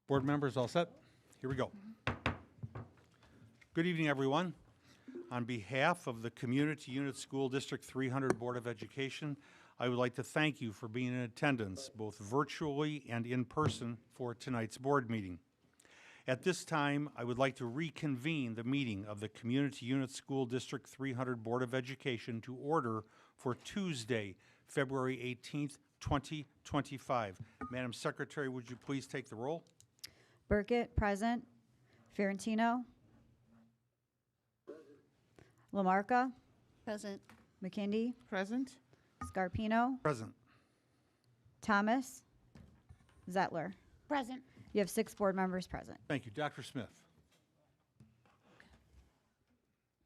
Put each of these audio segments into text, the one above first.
Board members, all set? Here we go. Good evening, everyone. On behalf of the Community Unit School District 300 Board of Education, I would like to thank you for being in attendance, both virtually and in person, for tonight's board meeting. At this time, I would like to reconvene the meeting of the Community Unit School District 300 Board of Education to order for Tuesday, February 18th, 2025. Madam Secretary, would you please take the roll? Burkett, present. Fiorentino. Lamarca. Present. McKindy. Present. Scarpino. Present. Thomas. Zettler. Present. You have 6 board members present. Thank you. Dr. Smith.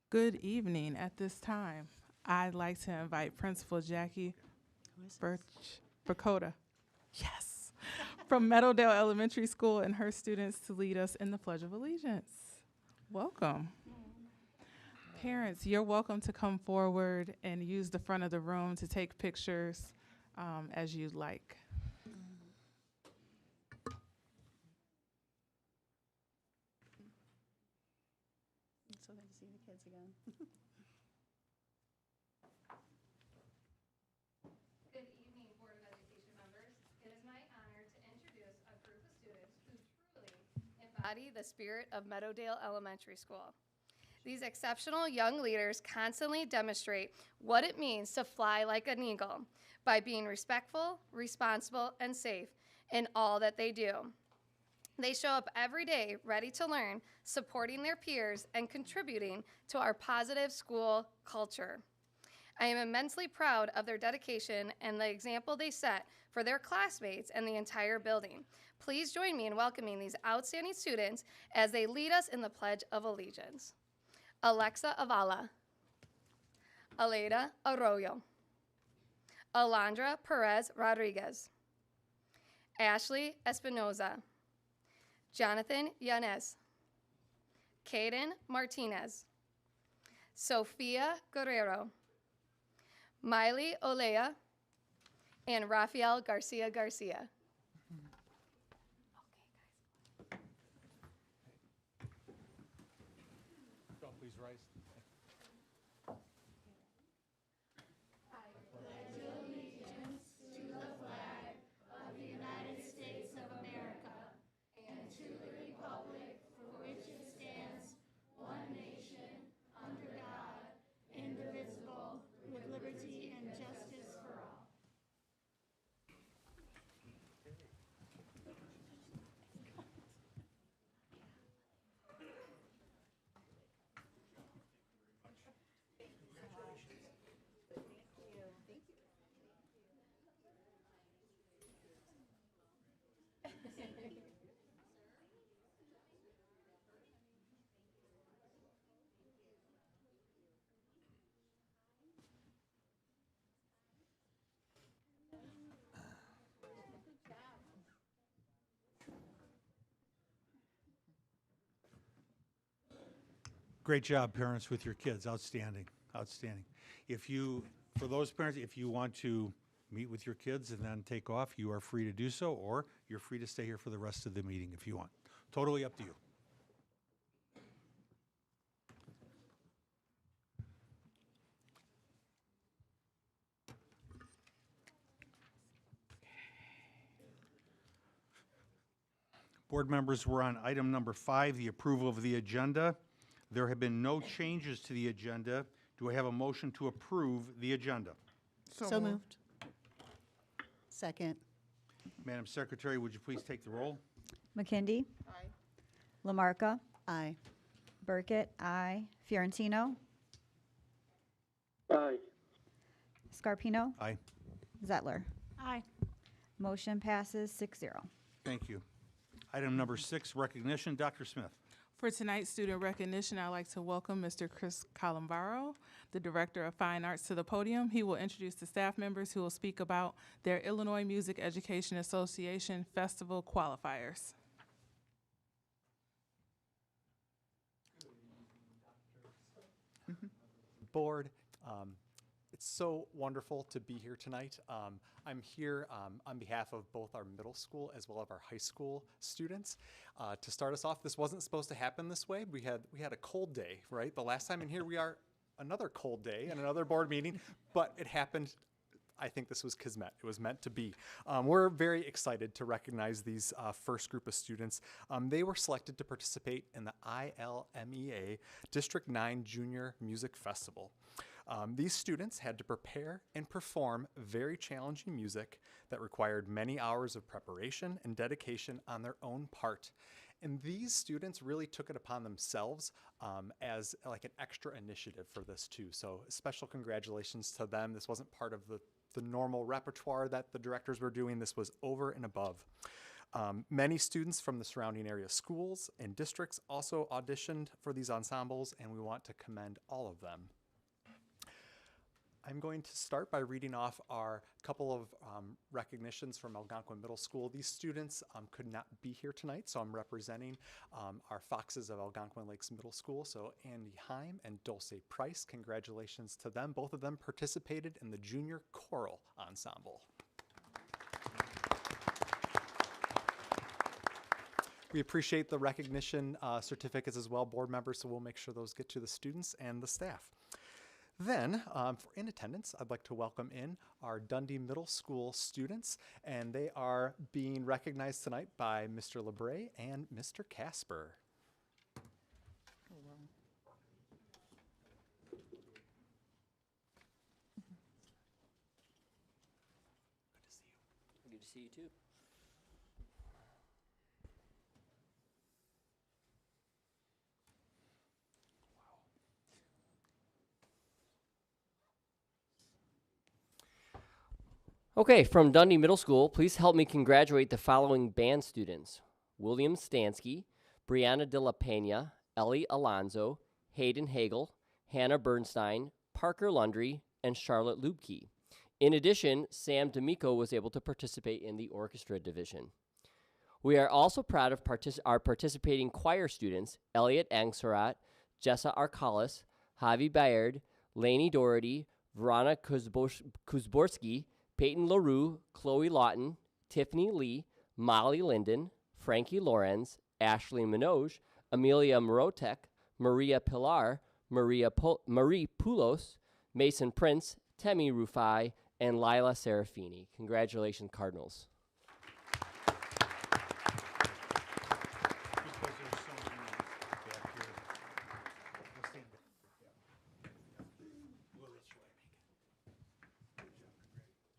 Good evening. At this time, I'd like to invite Principal Jackie Burkota, yes, from Meadowdale Elementary School and her students to lead us in the Pledge of Allegiance. Welcome. Parents, you're welcome to come forward and use the front of the room to take pictures as you'd like. So good to see the kids again. Good evening, Board of Education members. It is my honor to introduce a group of students who truly embody the spirit of Meadowdale Elementary School. These exceptional young leaders constantly demonstrate what it means to fly like an eagle by being respectful, responsible, and safe in all that they do. They show up every day ready to learn, supporting their peers, and contributing to our positive school culture. I am immensely proud of their dedication and the example they set for their classmates and the entire building. Please join me in welcoming these outstanding students as they lead us in the Pledge of Allegiance. Alexa Avala, Aleida Arroyo, Alondra Perez Rodriguez, Ashley Espinoza, Jonathan Yanez, Caden Martinez, Sofia Guerrero, Miley Olea, and Rafael Garcia Garcia. Please rise. With liberty and justice for all. Great job, parents, with your kids. Outstanding, outstanding. For those parents, if you want to meet with your kids and then take off, you are free to do so, or you're free to stay here for the rest of the meeting if you want. Totally up to you. Board members, we're on item number 5, the approval of the agenda. There have been no changes to the agenda. Do I have a motion to approve the agenda? So moved. Second. Madam Secretary, would you please take the roll? McKindy. Aye. Lamarca. Aye. Burkett, aye. Fiorentino. Aye. Scarpino. Aye. Zettler. Aye. Motion passes 6-0. Thank you. Item number 6, recognition. Dr. Smith. For tonight's student recognition, I'd like to welcome Mr. Chris Columbaro, the Director of Fine Arts, to the podium. He will introduce the staff members who will speak about their Illinois Music Education Association Festival qualifiers. Board, It's so wonderful to be here tonight. I'm here on behalf of both our middle school as well as our high school students. To start us off, this wasn't supposed to happen this way. We had a cold day, right? The last time in here, we are another cold day and another board meeting, but it happened. I think this was kismet. It was meant to be. We're very excited to recognize these first group of students. They were selected to participate in the ILMEA District 9 Junior Music Festival. These students had to prepare and perform very challenging music that required many hours of preparation and dedication on their own part. And these students really took it upon themselves as like an extra initiative for this too. So special congratulations to them. This wasn't part of the normal repertoire that the directors were doing. This was over and above. Many students from the surrounding area schools and districts also auditioned for these ensembles, and we want to commend all of them. I'm going to start by reading off our couple of recognitions from Algonquin Middle School. These students could not be here tonight, so I'm representing our Foxes of Algonquin Lakes Middle School. So Andy Heim and Dulce Price, congratulations to them. Both of them participated in the Junior Choral Ensemble. We appreciate the recognition certificates as well, board members, so we'll make sure those get to the students and the staff. Then, in attendance, I'd like to welcome in our Dundee Middle School students, and they are being recognized tonight by Mr. LeBray and Mr. Casper. Good to see you too. Okay, from Dundee Middle School, please help me congratulate the following band students: William Stansky, Brianna De La Pena, Ellie Alonzo, Hayden Hagel, Hannah Bernstein, Parker Lundry, and Charlotte Lubke. In addition, Sam D'Amico was able to participate in the orchestra division. We are also proud of our participating choir students: Elliot Angsarat, Jessa Arkalis, Javi Bayard, Lainey Doherty, Verona Kuzborski, Peyton LaRue, Chloe Lawton, Tiffany Lee, Molly Linden, Frankie Lorenz, Ashley Minogue, Amelia Morotek, Maria Pilar, Marie Poulos, Mason Prince, Temi Rufai, and Lila Serafini. Congratulations, Cardinals. Because there's so many back here. We'll stand back. Well, that's why I make it. Good job,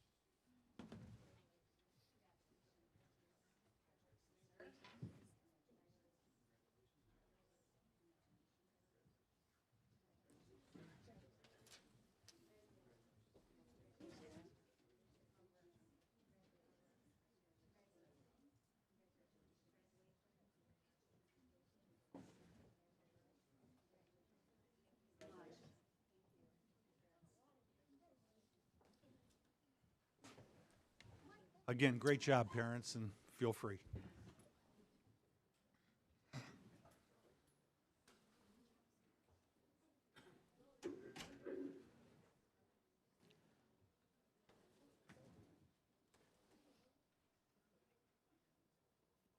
congratulations. Again, great job, parents, and feel free.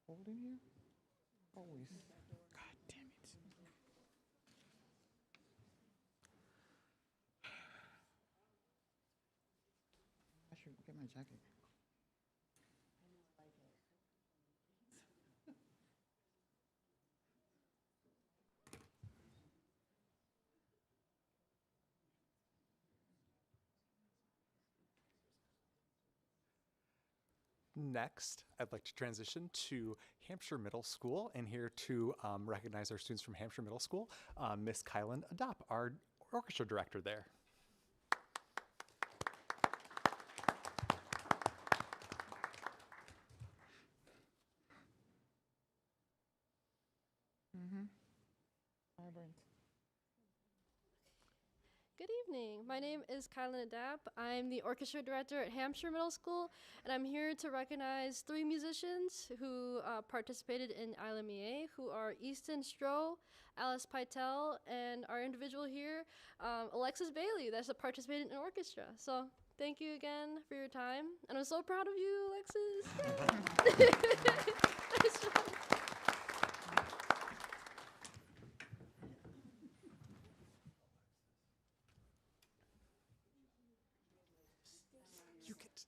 Holding here? Always. God damn it. I should get my jacket. Next, I'd like to transition to Hampshire Middle School, and here to recognize our students from Hampshire Middle School, Miss Kylan Adop, our orchestra director there. Vibrant. Good evening. My name is Kylan Adap. I'm the orchestra director at Hampshire Middle School, and I'm here to recognize 3 musicians who participated in ILMEA, who are Easton Stroh, Alice Pytel, and our individual here, Alexis Bailey, that's participated in orchestra. So thank you again for your time, and I'm so proud of you, Alexis. Nice job. You get.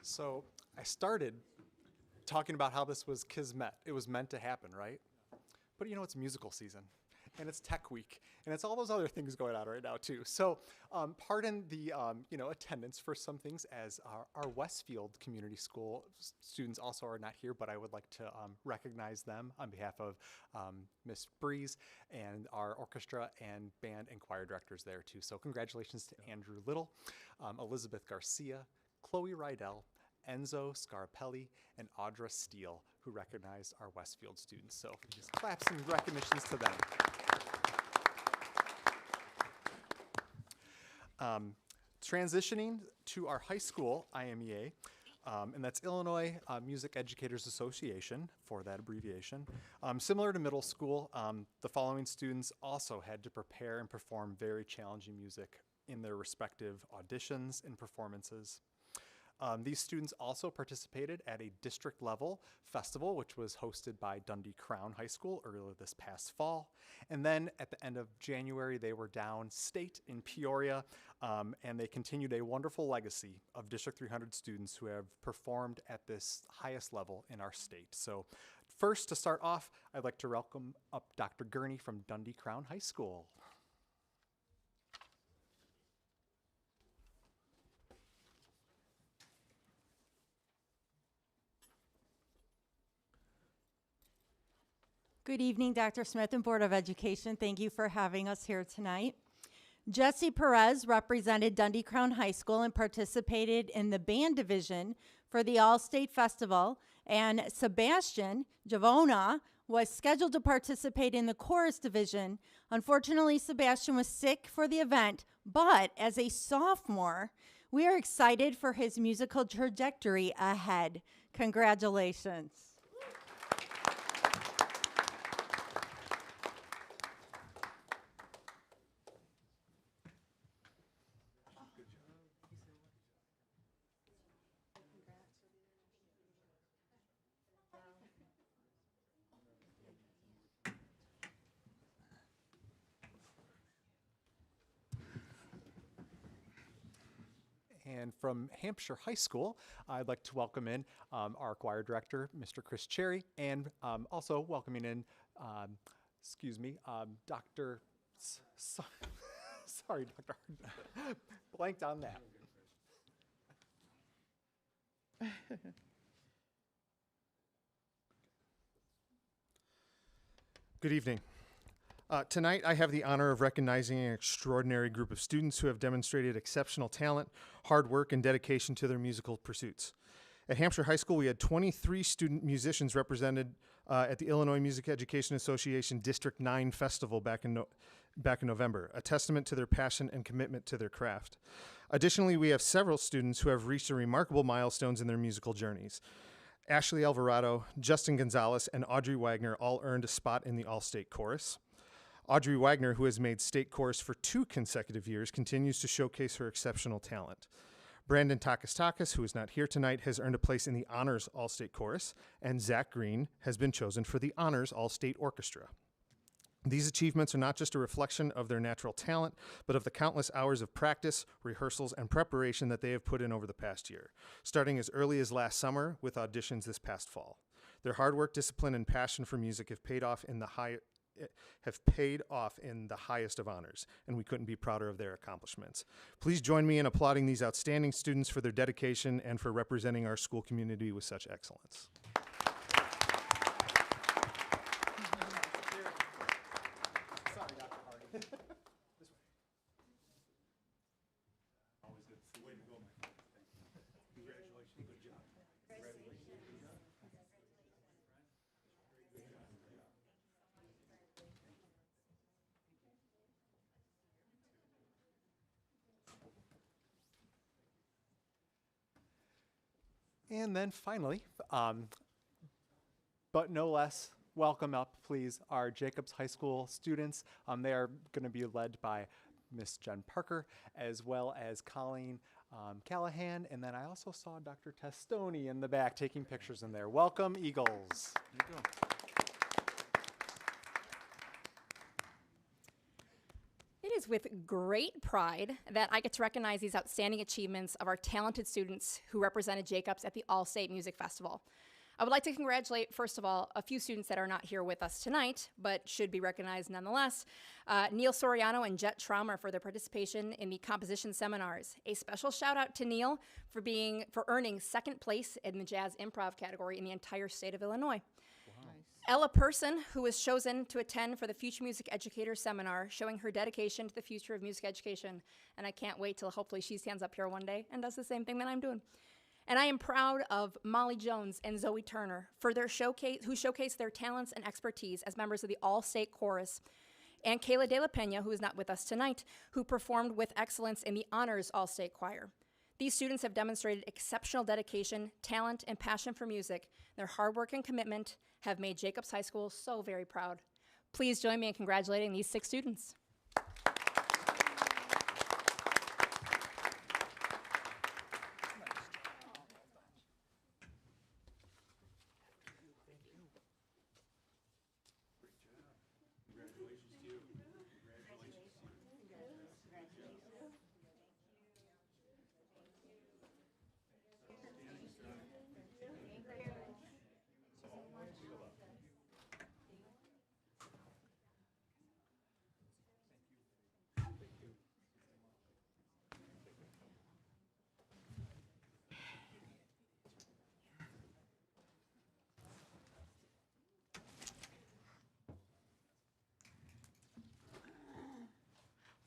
So I started talking about how this was Kismet. It was meant to happen, right? But you know, it's musical season, and it's Tech Week, and it's all those other things going on right now too. So pardon the attendance for some things, as our Westfield Community School students also are not here, but I would like to recognize them on behalf of Miss Breeze and our orchestra and band and choir directors there too. So congratulations to Andrew Little, Elizabeth Garcia, Chloe Rydell, Enzo Scarpelli, and Audra Steele, who recognized our Westfield students. So just clap some recognitions to them. Transitioning to our high school IMEA, and that's Illinois Music Educators Association, for that abbreviation. Similar to middle school, the following students also had to prepare and perform very challenging music in their respective auditions and performances. These students also participated at a district level festival, which was hosted by Dundee Crown High School earlier this past fall. And then at the end of January, they were downstate in Peoria, and they continued a wonderful legacy of District 300 students who have performed at this highest level in our state. So first, to start off, I'd like to welcome up Dr. Gurney from Dundee Crown High School. Good evening, Dr. Smith and Board of Education. Thank you for having us here tonight. Jesse Perez represented Dundee Crown High School and participated in the band division for the All-State Festival, and Sebastian Javona was scheduled to participate in the chorus division. Unfortunately, Sebastian was sick for the event, but as a sophomore, we are excited for his musical trajectory ahead. Congratulations. And from Hampshire High School, I'd like to welcome in our choir director, Mr. Chris Cherry, and also welcoming in, Dr. Sorry, Dr. Blanked on that. Good evening. Tonight, I have the honor of recognizing an extraordinary group of students who have demonstrated exceptional talent, hard work, and dedication to their musical pursuits. At Hampshire High School, we had 23 student musicians represented at the Illinois Music Education Association District 9 Festival back in November, a testament to their passion and commitment to their craft. Additionally, we have several students who have reached remarkable milestones in their musical journeys. Ashley Alvarado, Justin Gonzalez, and Audrey Wagner all earned a spot in the All-State Chorus. Audrey Wagner, who has made state chorus for 2 consecutive years, continues to showcase her exceptional talent. Brandon Takis, who is not here tonight, has earned a place in the Honors All-State Chorus, and Zach Green has been chosen for the Honors All-State Orchestra. These achievements are not just a reflection of their natural talent, but of the countless hours of practice, rehearsals, and preparation that they have put in over the past year, starting as early as last summer with auditions this past fall. Their hard work, discipline, and passion for music have paid off in the highest of honors, and we couldn't be prouder of their accomplishments. Please join me in applauding these outstanding students for their dedication and for representing our school community with such excellence. And then finally, but no less, welcome up, please, our Jacobs High School students. They are going to be led by Miss Jen Parker, as well as Colleen Callahan. And then I also saw Dr. Testoni in the back taking pictures in there. Welcome, Eagles. There you go. It is with great pride that I get to recognize these outstanding achievements of our talented students who represented Jacobs at the All-State Music Festival. I would like to congratulate, first of all, a few students that are not here with us tonight, but should be recognized nonetheless. Neil Soriano and Jet Traumer for their participation in the composition seminars. A special shout out to Neil for earning second place in the jazz improv category in the entire state of Illinois. Ella Person, who was chosen to attend for the Future Music Educator Seminar, showing her dedication to the future of music education. And I can't wait till hopefully she stands up here one day and does the same thing that I'm doing. And I am proud of Molly Jones and Zoe Turner for their who showcased their talents and expertise as members of the All-State Chorus. And Kayla De La Pena, who is not with us tonight, who performed with excellence in the Honors All-State Choir. These students have demonstrated exceptional dedication, talent, and passion for music. Their hard work and commitment have made Jacobs High School so very proud. Please join me in congratulating these 6 students.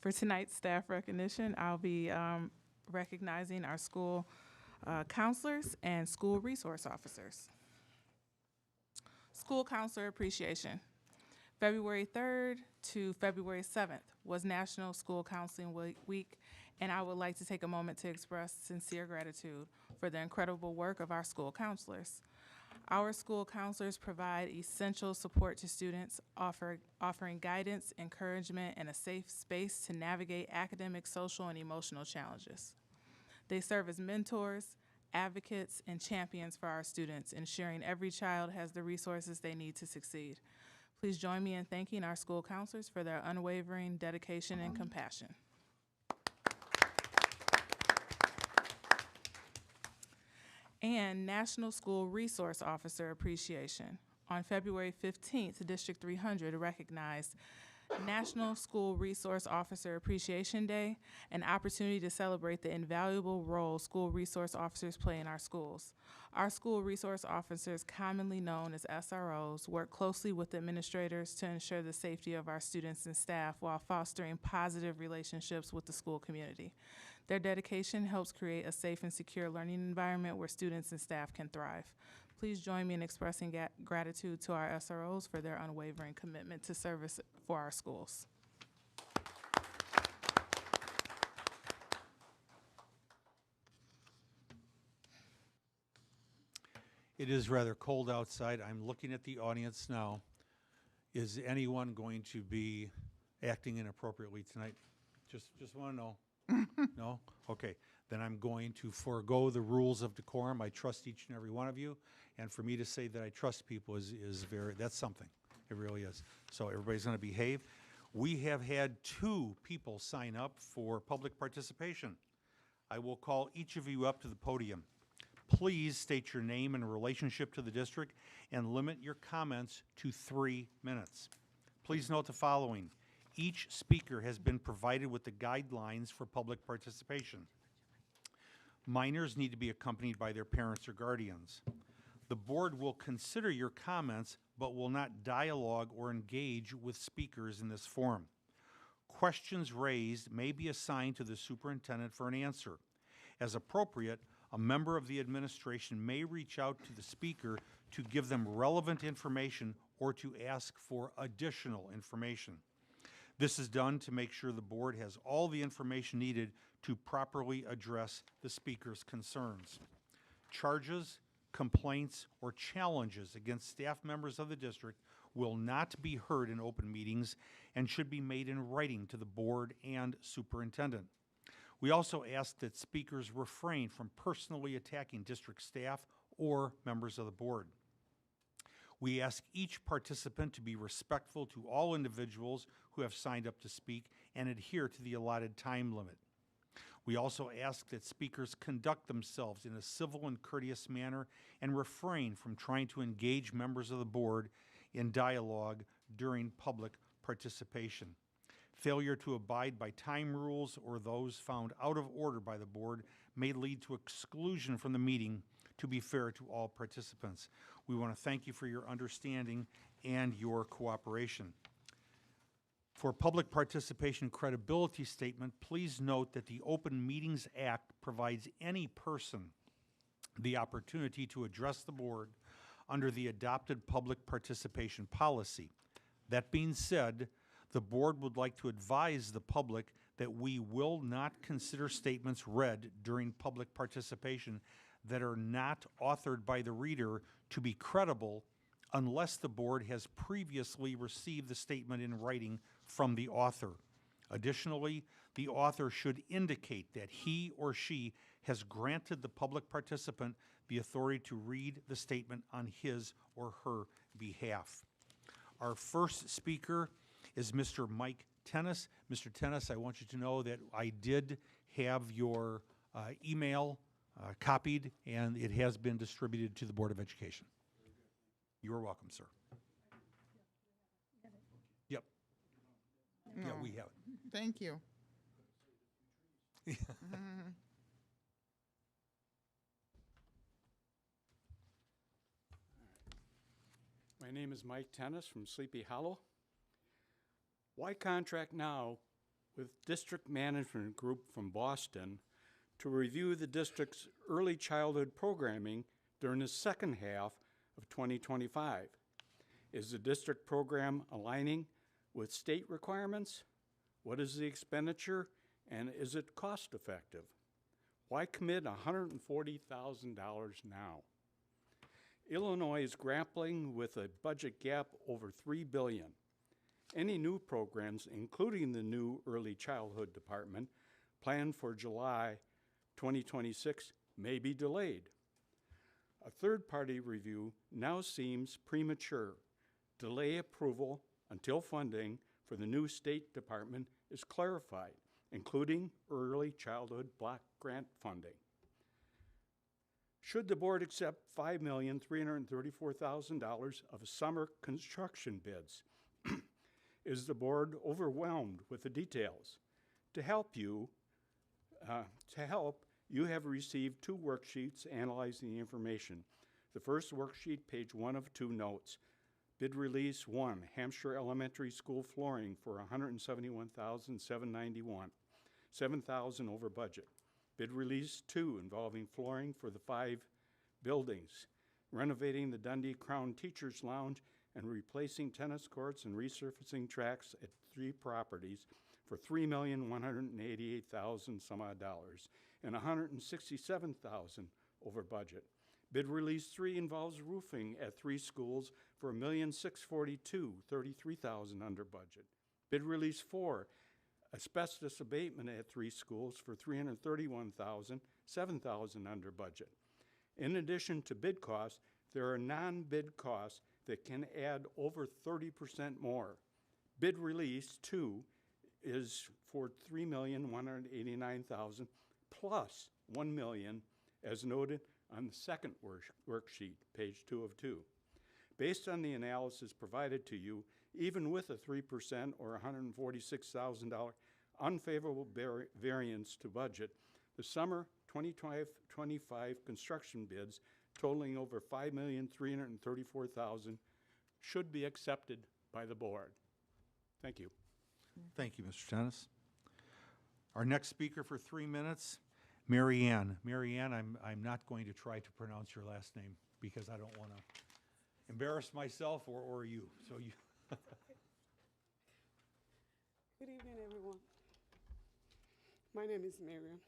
For tonight's staff recognition, I'll be recognizing our school counselors and school resource officers. School Counselor Appreciation. February 3rd to February 7th was National School Counseling Week, and I would like to take a moment to express sincere gratitude for the incredible work of our school counselors. Our school counselors provide essential support to students, offering guidance, encouragement, and a safe space to navigate academic, social, and emotional challenges. They serve as mentors, advocates, and champions for our students, ensuring every child has the resources they need to succeed. Please join me in thanking our school counselors for their unwavering dedication and compassion. And National School Resource Officer Appreciation. On February 15th, District 300 recognized National School Resource Officer Appreciation Day, an opportunity to celebrate the invaluable role school resource officers play in our schools. Our school resource officers, commonly known as SROs, work closely with administrators to ensure the safety of our students and staff while fostering positive relationships with the school community. Their dedication helps create a safe and secure learning environment where students and staff can thrive. Please join me in expressing gratitude to our SROs for their unwavering commitment to service for our schools. It is rather cold outside. I'm looking at the audience now. Is anyone going to be acting inappropriately tonight? Just want to know. No? Okay. Then I'm going to forego the rules of decorum. I trust each and every one of you. And for me to say that I trust people is that's something. It really is. So everybody's going to behave. We have had 2 people sign up for public participation. I will call each of you up to the podium. Please state your name and relationship to the district and limit your comments to 3 minutes. Please note the following. Each speaker has been provided with the guidelines for public participation. Minors need to be accompanied by their parents or guardians. The board will consider your comments but will not dialogue or engage with speakers in this forum. Questions raised may be assigned to the superintendent for an answer. As appropriate, a member of the administration may reach out to the speaker to give them relevant information or to ask for additional information. This is done to make sure the board has all the information needed to properly address the speaker's concerns. Charges, complaints, or challenges against staff members of the district will not be heard in open meetings and should be made in writing to the board and superintendent. We also ask that speakers refrain from personally attacking district staff or members of the board. We ask each participant to be respectful to all individuals who have signed up to speak and adhere to the allotted time limit. We also ask that speakers conduct themselves in a civil and courteous manner and refrain from trying to engage members of the board in dialogue during public participation. Failure to abide by time rules or those found out of order by the board may lead to exclusion from the meeting, to be fair to all participants. We want to thank you for your understanding and your cooperation. For public participation credibility statement, please note that the Open Meetings Act provides any person the opportunity to address the board under the adopted public participation policy. That being said, the board would like to advise the public that we will not consider statements read during public participation that are not authored by the reader to be credible unless the board has previously received the statement in writing from the author. Additionally, the author should indicate that he or she has granted the public participant the authority to read the statement on his or her behalf. Our first speaker is Mr. Mike Tennis. Mr. Tennis, I want you to know that I did have your email copied, and it has been distributed to the Board of Education. You are welcome, sir. Yep. Yeah, No. we have it. Thank you. Mhm. My name is Mike Tennis from Sleepy Hollow. Why contract now with District Management Group from Boston to review the district's early childhood programming during the second half of 2025? Is the district program aligning with state requirements? What is the expenditure, and is it cost effective? Why commit $140,000 now? Illinois is grappling with a budget gap over $3 billion. Any new programs, including the new early childhood department, planned for July 2026, may be delayed. A third-party review now seems premature. Delay approval until funding for the new State Department is clarified, including early childhood block grant funding. Should the board accept $5,334,000 of summer construction bids? Is the board overwhelmed with the details? To help, you have received 2 worksheets analyzing the information. The first worksheet, page 1 of 2 notes. Bid release 1, Hampshire Elementary School flooring for $171,791, $7,000 over budget. Bid release 2, involving flooring for the 5 buildings, renovating the Dundee Crown Teachers Lounge and replacing tennis courts and resurfacing tracks at 3 properties for $3,188,000 some odd dollars and $167,000 over budget. Bid release 3 involves roofing at 3 schools for $1,642,000, $33,000 under budget. Bid release 4, asbestos abatement at 3 schools for $331,000, $7,000 under budget. In addition to bid costs, there are non-bid costs that can add over 30% more. Bid release 2 is for $3,189,000 plus $1 million, as noted on the second worksheet, page 2 of 2. Based on the analysis provided to you, even with a 3% or $146,000 unfavorable variance to budget, the summer 2025 construction bids totaling over $5,334,000 should be accepted by the board. Thank you. Thank you, Mr. Tennis. Our next speaker for 3 minutes, Mary Ann. Mary Ann, I'm not going to try to pronounce your last name because I don't want to embarrass myself or you. So you. Good evening, everyone. My name is Miriam.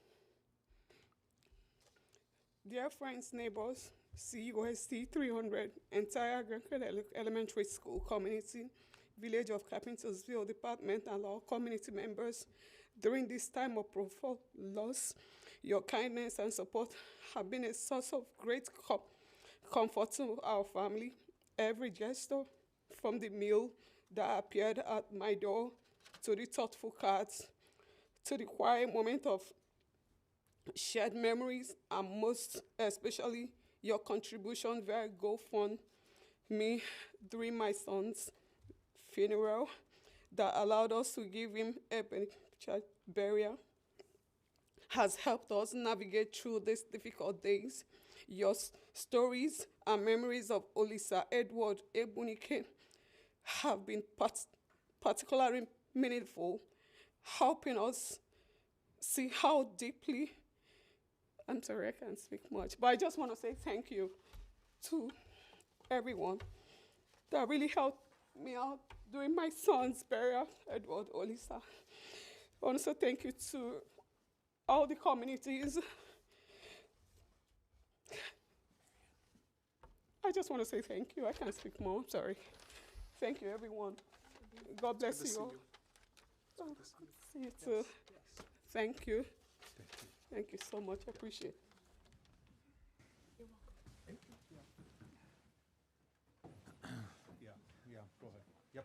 Dear friends, neighbors, CUST 300, entire Greenfield Elementary School community, Village of Carpentersville Department, and all community members, during this time of profound loss, your kindness and support have been a source of great comfort to our family. Every gesture, from the meal that appeared at my door, to the thoughtful cards, to the quiet moment of shared memories, and most especially your contribution via GoFundMe during my son's funeral that allowed us to give him a beneficial burial, has helped us navigate through these difficult days. Your stories and memories of Olisa Edward Ebunike have been particularly meaningful, helping us see how deeply, I'm sorry, I can't speak much, but I just want to say thank you to everyone that really helped me out during my son's burial, Edward Olisa. Also, thank you to all the communities. I just want to say thank you. I can't speak more. I'm sorry. Thank you, everyone. God bless you all. See you too. Thank you. Thank you so much. I appreciate it. Yeah, go ahead. Yep.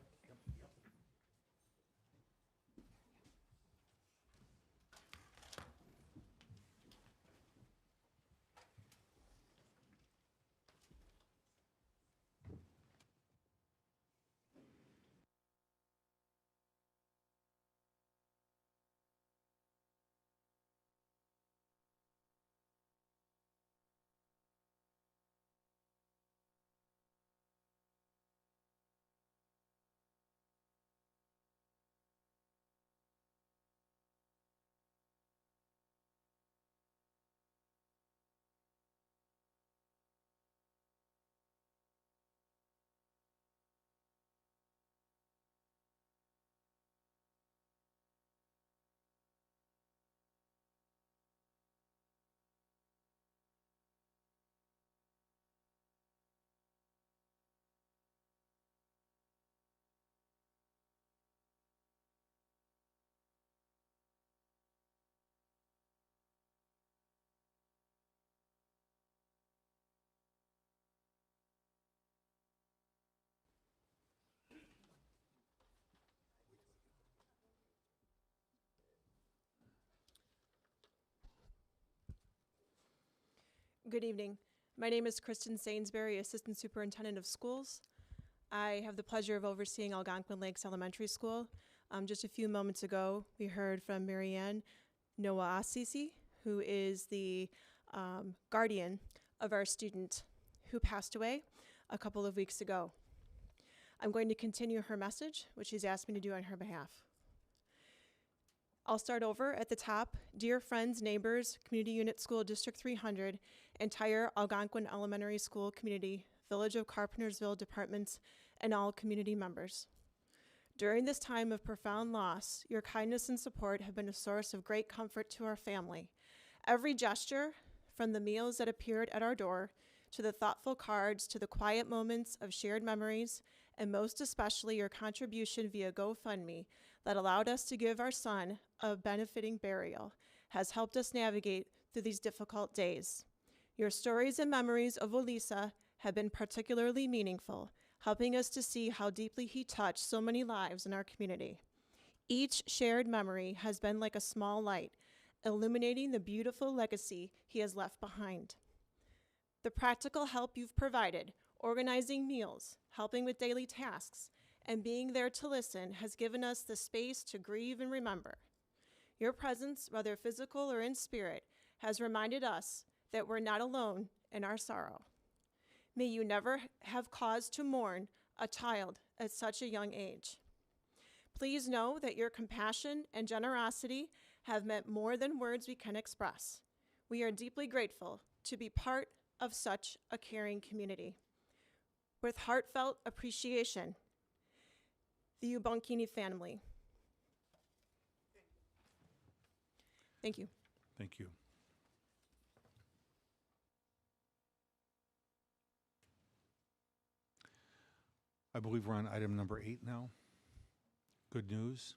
Good evening. My name is Kristen Sainsbury, Assistant Superintendent of Schools. I have the pleasure of overseeing Algonquin Lakes Elementary School. Just a few moments ago, we heard from Marianne Noah Assisi, who is the guardian of our student who passed away a couple of weeks ago. I'm going to continue her message, which she's asked me to do on her behalf. I'll start over at the top. Dear friends, neighbors, Community Unit School District 300, entire Algonquin Elementary School community, Village of Carpentersville departments, and all community members. During this time of profound loss, your kindness and support have been a source of great comfort to our family. Every gesture, from the meals that appeared at our door, to the thoughtful cards, to the quiet moments of shared memories, and most especially your contribution via GoFundMe that allowed us to give our son a benefiting burial, has helped us navigate through these difficult days. Your stories and memories of Olisa have been particularly meaningful, helping us to see how deeply he touched so many lives in our community. Each shared memory has been like a small light, illuminating the beautiful legacy he has left behind. The practical help you've provided, organizing meals, helping with daily tasks, and being there to listen has given us the space to grieve and remember. Your presence, whether physical or in spirit, has reminded us that we're not alone in our sorrow. May you never have cause to mourn a child at such a young age. Please know that your compassion and generosity have meant more than words we can express. We are deeply grateful to be part of such a caring community. With heartfelt appreciation, the Ubonkini family. Thank you. Thank you. I believe we're on item number 8 now. Good news.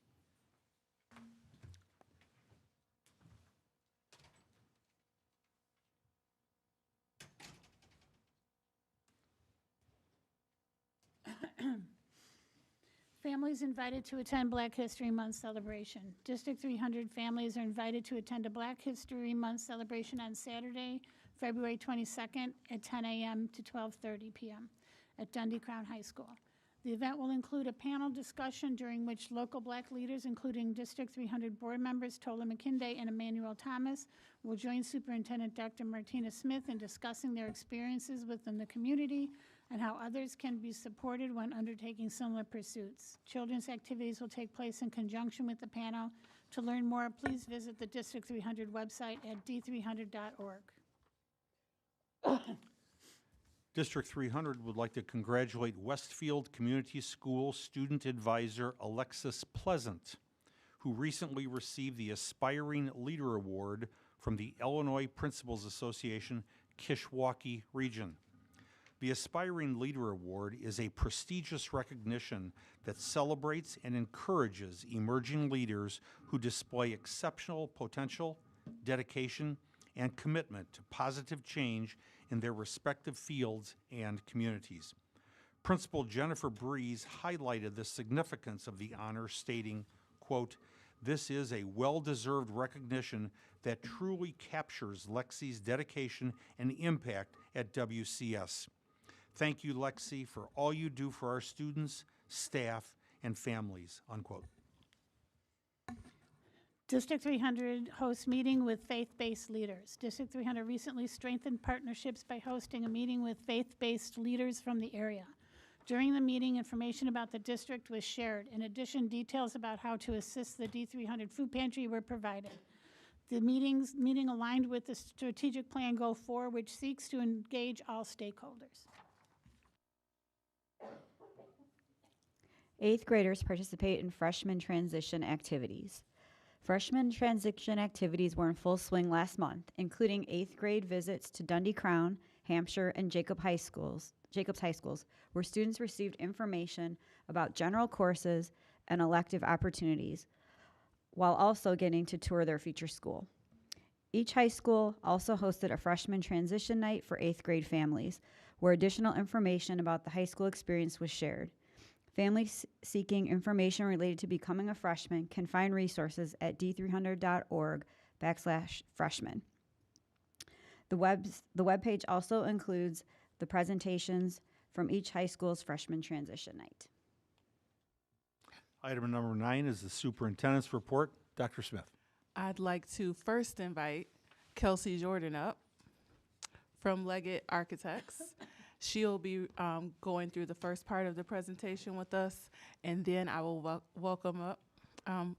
Families invited to attend Black History Month celebration. District 300 families are invited to attend a Black History Month celebration on Saturday, February 22nd at 10 a.m. to 12:30 p.m. at Dundee Crown High School. The event will include a panel discussion during which local Black leaders, including District 300 board members Tola McKinday and Emmanuel Thomas, will join Superintendent Dr. Martina Smith in discussing their experiences within the community and how others can be supported when undertaking similar pursuits. Children's activities will take place in conjunction with the panel. To learn more, please visit the District 300 website at d300.org. District 300 would like to congratulate Westfield Community School Student Advisor Alexis Pleasant, who recently received the Aspiring Leader Award from the Illinois Principals Association, Kishwaukee Region. The Aspiring Leader Award is a prestigious recognition that celebrates and encourages emerging leaders who display exceptional potential, dedication, and commitment to positive change in their respective fields and communities. Principal Jennifer Breeze highlighted the significance of the honor, stating, quote, "This is a well-deserved recognition that truly captures Lexi's dedication and impact at WCS. Thank you, Lexi, for all you do for our students, staff, and families," unquote. District 300 hosts meeting with faith-based leaders. District 300 recently strengthened partnerships by hosting a meeting with faith-based leaders from the area. During the meeting, information about the district was shared. In addition, details about how to assist the D300 food pantry were provided. The meeting aligned with the strategic plan Go Forward, which seeks to engage all stakeholders. 8th graders participate in freshman transition activities. Freshman transition activities were in full swing last month, including 8th grade visits to Dundee Crown, Hampshire, and Jacobs High Schools, where students received information about general courses and elective opportunities, while also getting to tour their future school. Each high school also hosted a freshman transition night for 8th grade families, where additional information about the high school experience was shared. Families seeking information related to becoming a freshman can find resources at d300.org/freshman. The webpage also includes the presentations from each high school's freshman transition night. Item number 9 is the superintendent's report. Dr. Smith. I'd like to first invite Kelsey Jordan up from Leggett Architects. She'll be going through the first part of the presentation with us, and then I will welcome up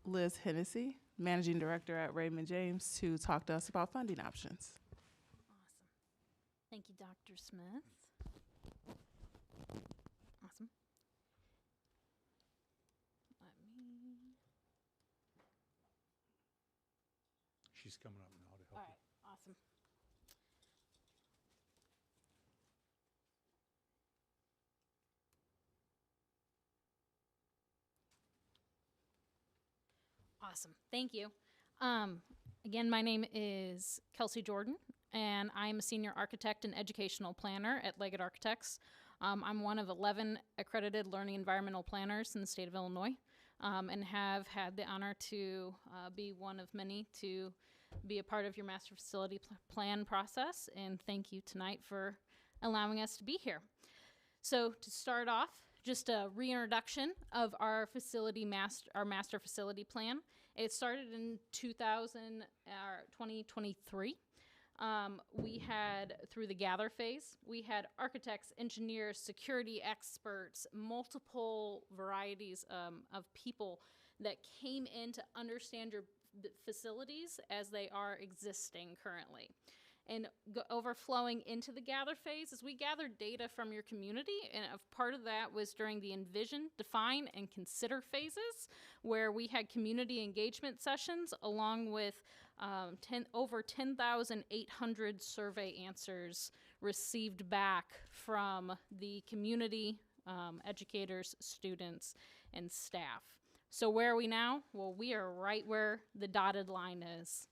Liz Hennessy, Managing Director at Raymond James, to talk to us about funding options. Awesome. Thank you, Dr. Smith. Awesome. She's coming up now to help All you. right, awesome. Awesome. Thank you. Again, my name is Kelsey Jordan, and I'm a senior architect and educational planner at Leggett Architects. I'm one of 11 accredited learning environmental planners in the state of Illinois, and have had the honor to be one of many to be a part of your master facility plan process. And thank you tonight for allowing us to be here. So to start off, just a reintroduction of our master facility plan. It started in 2023. We had, through the gather phase, we had architects, engineers, security experts, multiple varieties of people that came in to understand your facilities as they are existing currently. And overflowing into the gather phase is we gathered data from your community, and a part of that was during the envision, define, and consider phases, where we had community engagement sessions along with over 10,800 survey answers received back from the community educators, students, and staff. So where are we now? Well, we are right where the dotted line is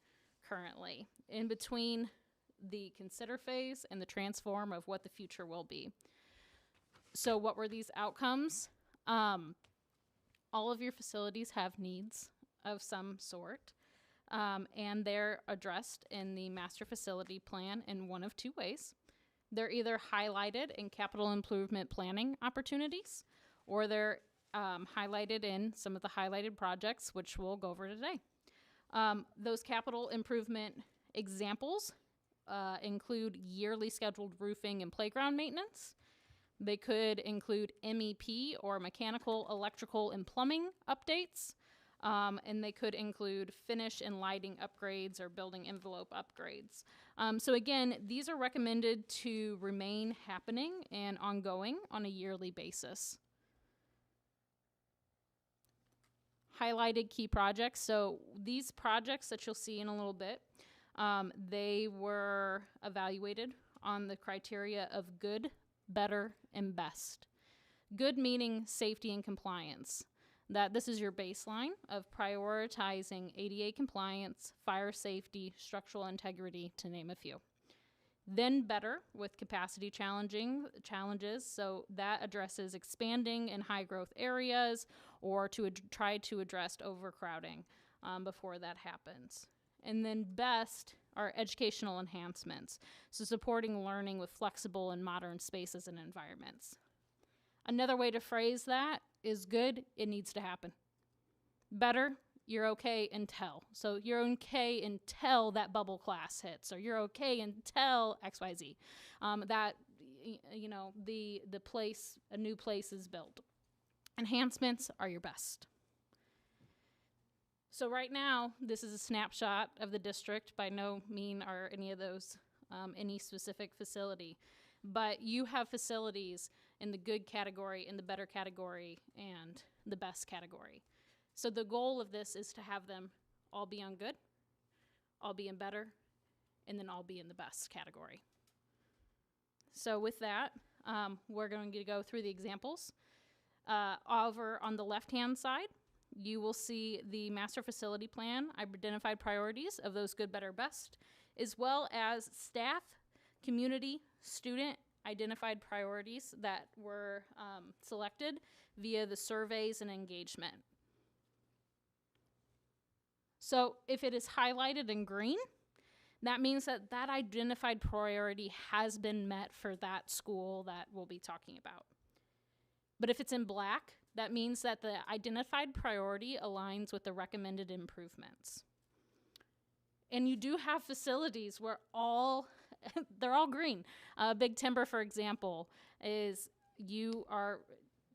currently, in between the consider phase and the transform of what the future will be. So what were these outcomes? All of your facilities have needs of some sort, and they're addressed in the master facility plan in one of two ways. They're either highlighted in capital improvement planning opportunities, or they're highlighted in some of the highlighted projects, which we'll go over today. Those capital improvement examples include yearly scheduled roofing and playground maintenance. They could include MEP or mechanical, electrical, and plumbing updates. And they could include finish and lighting upgrades or building envelope upgrades. So again, these are recommended to remain happening and ongoing on a yearly basis. Highlighted key projects. So these projects that you'll see in a little bit, they were evaluated on the criteria of good, better, and best. Good meaning safety and compliance. That this is your baseline of prioritizing ADA compliance, fire safety, structural integrity, to name a few. Then better with capacity challenges, so that addresses expanding in high growth areas or to try to address overcrowding before that happens. And then best are educational enhancements, so supporting learning with flexible and modern spaces and environments. Another way to phrase that is good, it needs to happen. Better, you're okay until. So you're okay until that bubble class hits, or you're okay until XYZ. That, you know, the place, a new place is built. Enhancements are your best. So right now, this is a snapshot of the district. By no mean are any of those any specific facility. But you have facilities in the good category, in the better category, and the best category. So the goal of this is to have them all be on good, all be in better, and then all be in the best category. So with that, we're going to go through the examples. Over on the left-hand side, you will see the master facility plan. I've identified priorities of those good, better, best, as well as staff, community, student identified priorities that were selected via the surveys and engagement. So if it is highlighted in green, that means that that identified priority has been met for that school that we'll be talking about. But if it's in black, that means that the identified priority aligns with the recommended improvements. And you do have facilities where they're all green. Big Timber, for example, you are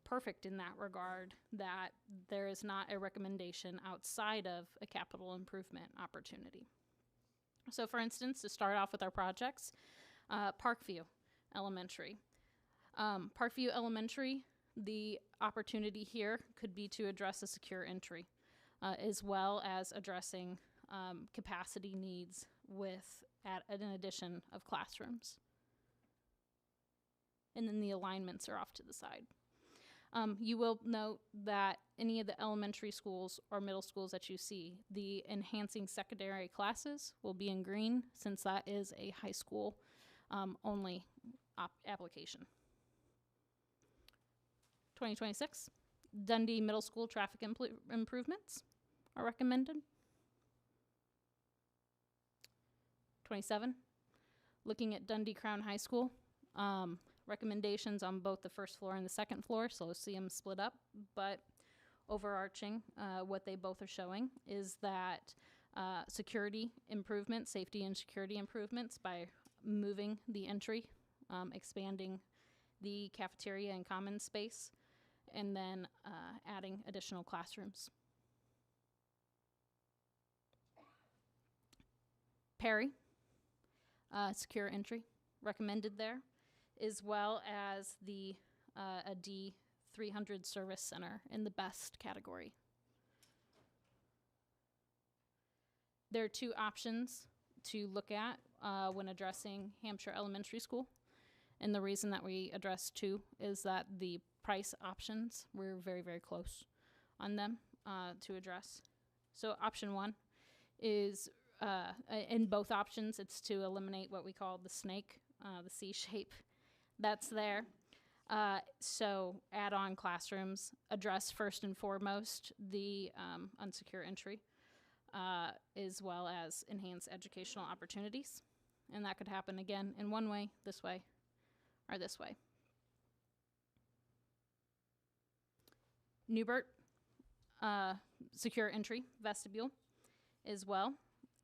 perfect in that regard, that there is not a recommendation outside of a capital improvement opportunity. So for instance, to start off with our projects, Parkview Elementary. Parkview Elementary, the opportunity here could be to address a secure entry, as well as addressing capacity needs with an addition of classrooms. And then the alignments are off to the side. You will note that any of the elementary schools or middle schools that you see, the enhancing secondary classes will be in green, since that is a high school only application. 2026, Dundee Middle School traffic improvements are recommended. 27, looking at Dundee Crown High School, recommendations on both the first floor and the second floor, so see them split up, but overarching, what they both are showing is that security improvements, safety and security improvements by moving the entry, expanding the cafeteria and common space, and then adding additional classrooms. Perry, secure entry recommended there, as well as the a D300 service center in the best category. There are two options to look at when addressing Hampshire Elementary School. And the reason that we address two is that the price options. We're very, very close on them to address. So option one is, in both options, it's to eliminate what we call the snake, the C shape that's there. So add-on classrooms address first and foremost the unsecure entry, as well as enhance educational opportunities. And that could happen again in one way, this way, or this way. Newbert, secure entry vestibule, as well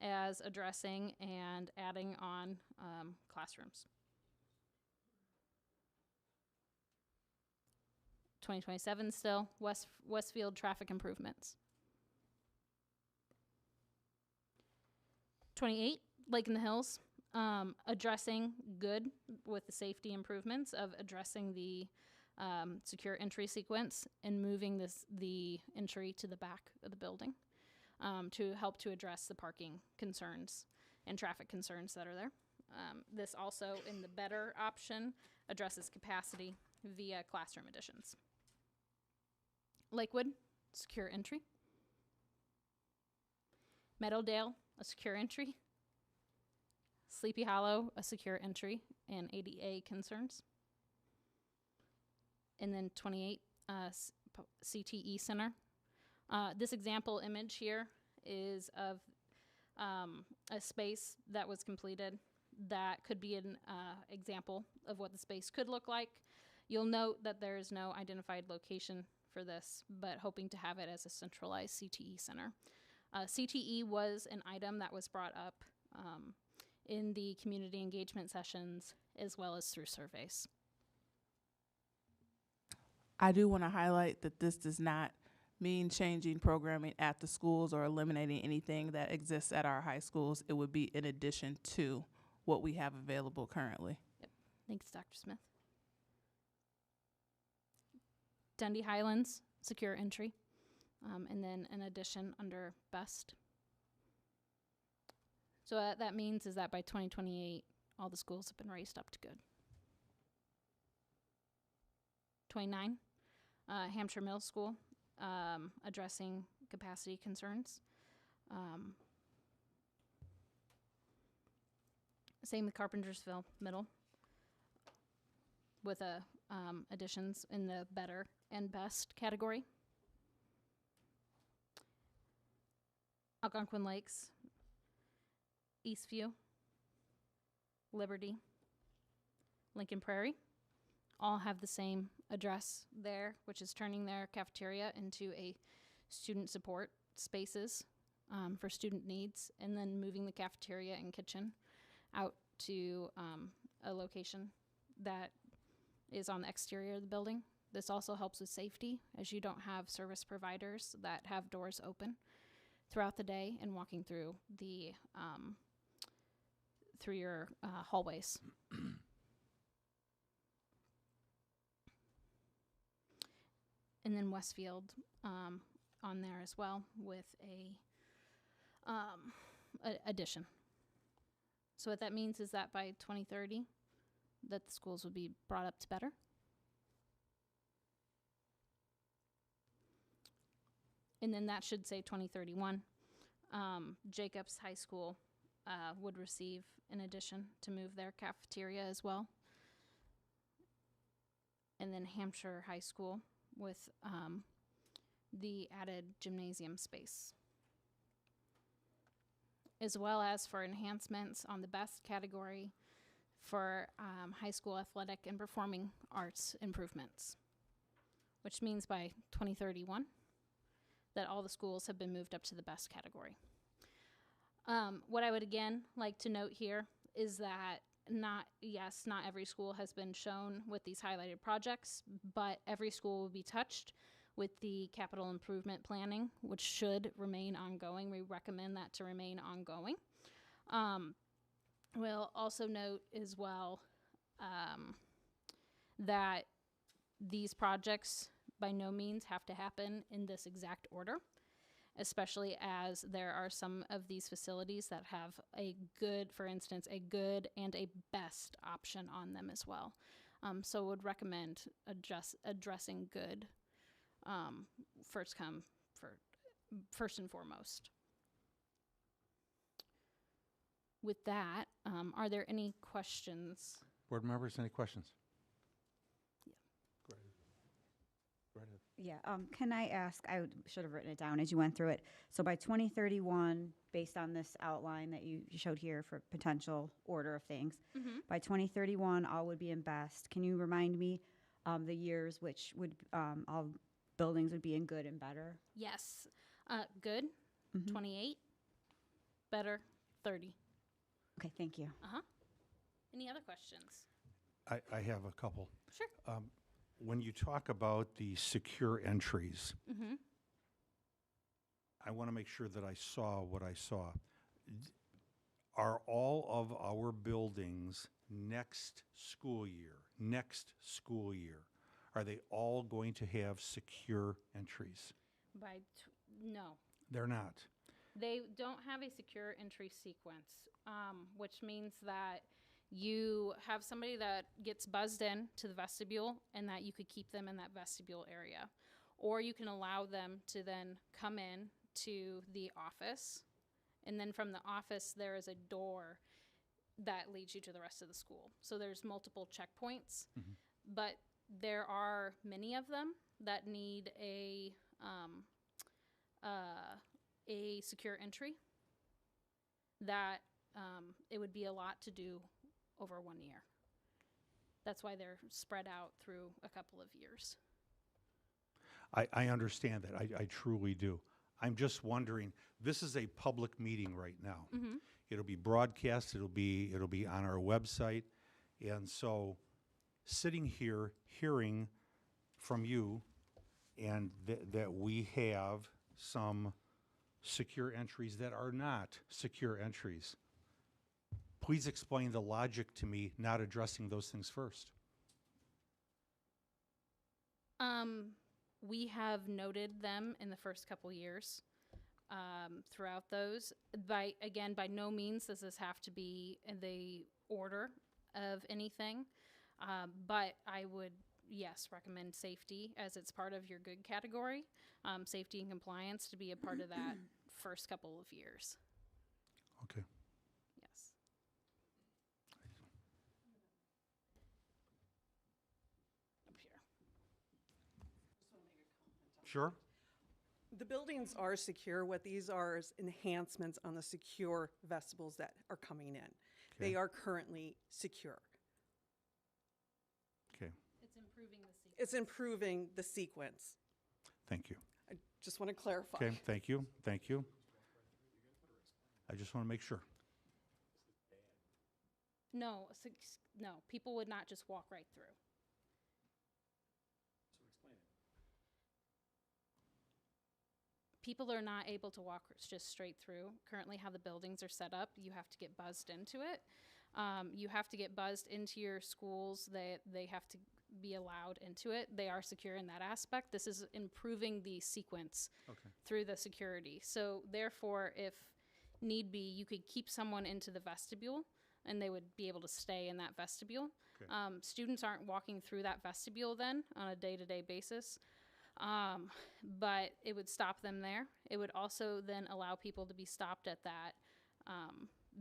as addressing and adding on classrooms. 2027 still, Westfield traffic improvements. 28, Lake in the Hills, addressing good with the safety improvements of addressing the secure entry sequence and moving the entry to the back of the building to help to address the parking concerns and traffic concerns that are there. This also, in the better option, addresses capacity via classroom additions. Lakewood, secure entry. Meadowdale, a secure entry. Sleepy Hollow, a secure entry and ADA concerns. And then 28, CTE Center. This example image here is of a space that was completed that could be an example of what the space could look like. You'll note that there is no identified location for this, but hoping to have it as a centralized CTE center. CTE was an item that was brought up in the community engagement sessions as well as through surveys. I do want to highlight that this does not mean changing programming at the schools or eliminating anything that exists at our high schools. It would be in addition to what we have available currently. Yep. Thanks, Dr. Smith. Dundee Highlands, secure entry, and then an addition under best. So that means is that by 2028, all the schools have been raised up to good. 29, Hampshire Middle School, addressing capacity concerns. Same with Carpentersville Middle, with additions in the better and best category. Algonquin Lakes, Eastview, Liberty, Lincoln Prairie, all have the same address there, which is turning their cafeteria into a student support spaces for student needs, and then moving the cafeteria and kitchen out to a location that is on the exterior of the building. This also helps with safety, as you don't have service providers that have doors open throughout the day and walking through the through your hallways. And then Westfield on there as well with a addition. So what that means is that by 2030, that the schools will be brought up to better. And then that should say 2031. Jacobs High School would receive an addition to move their cafeteria as well. And then Hampshire High School with the added gymnasium space, as well as for enhancements on the best category for high school athletic and performing arts improvements, which means by 2031 that all the schools have been moved up to the best category. What I would again like to note here is that not every school has been shown with these highlighted projects, but every school will be touched with the capital improvement planning, which should remain ongoing. We recommend that to remain ongoing. We'll also note as well that these projects by no means have to happen in this exact order, especially as there are some of these facilities that have a good, for instance, a good and a best option on them as well. So would recommend addressing good first and foremost. With that, are there any questions? Board members, any questions? Yeah, can I ask, should have written it down as you went through it. So by 2031, based on this outline that you showed here for potential order of things, by 2031, all would be in best. Can you remind me the years which would all buildings would be in good and better? Yes. Good, 28. Better, 30. Okay, thank you. Any other questions? I have a couple. Sure. When you talk about the secure entries, I want to make sure that I saw what I saw. Are all of our buildings next school year, are they all going to have secure entries? No. They're not. They don't have a secure entry sequence, which means that you have somebody that gets buzzed in to the vestibule and that you could keep them in that vestibule area. Or you can allow them to then come in to the office. And then from the office, there is a door that leads you to the rest of the school. So there's multiple checkpoints, but there are many of them that need a secure entry that it would be a lot to do over 1 year. That's why they're spread out through a couple of years. I understand that. I truly do. I'm just wondering, this is a public meeting right now. It'll be broadcast, it'll be on our website. And so sitting here, hearing from you and that we have some secure entries that are not secure entries, please explain the logic to me not addressing those things first. We have noted them in the first couple years throughout those. By no means does this have to be in the order of anything, but I would, yes, recommend safety as it's part of your good category, safety and compliance to be a part of that first couple of years. Okay. Yes. Up here. Sure. The buildings are secure. What these are is enhancements on the secure vestibules that are coming in. They are currently secure. Okay. It's improving the sequence. It's improving the sequence. Thank you. I just want to clarify. Okay, thank you, thank you. I just want to make sure. No, people would not just walk right through. People are not able to walk just straight through. Currently, how the buildings are set up, you have to get buzzed into it. You have to get buzzed into your schools. They have to be allowed into it. They are secure in that aspect. This is improving the sequence through the security. So therefore, if need be, you could keep someone into the vestibule and they would be able to stay in that vestibule. Okay. Students aren't walking through that vestibule then on a day-to-day basis. But it would stop them there. It would also then allow people to be stopped at that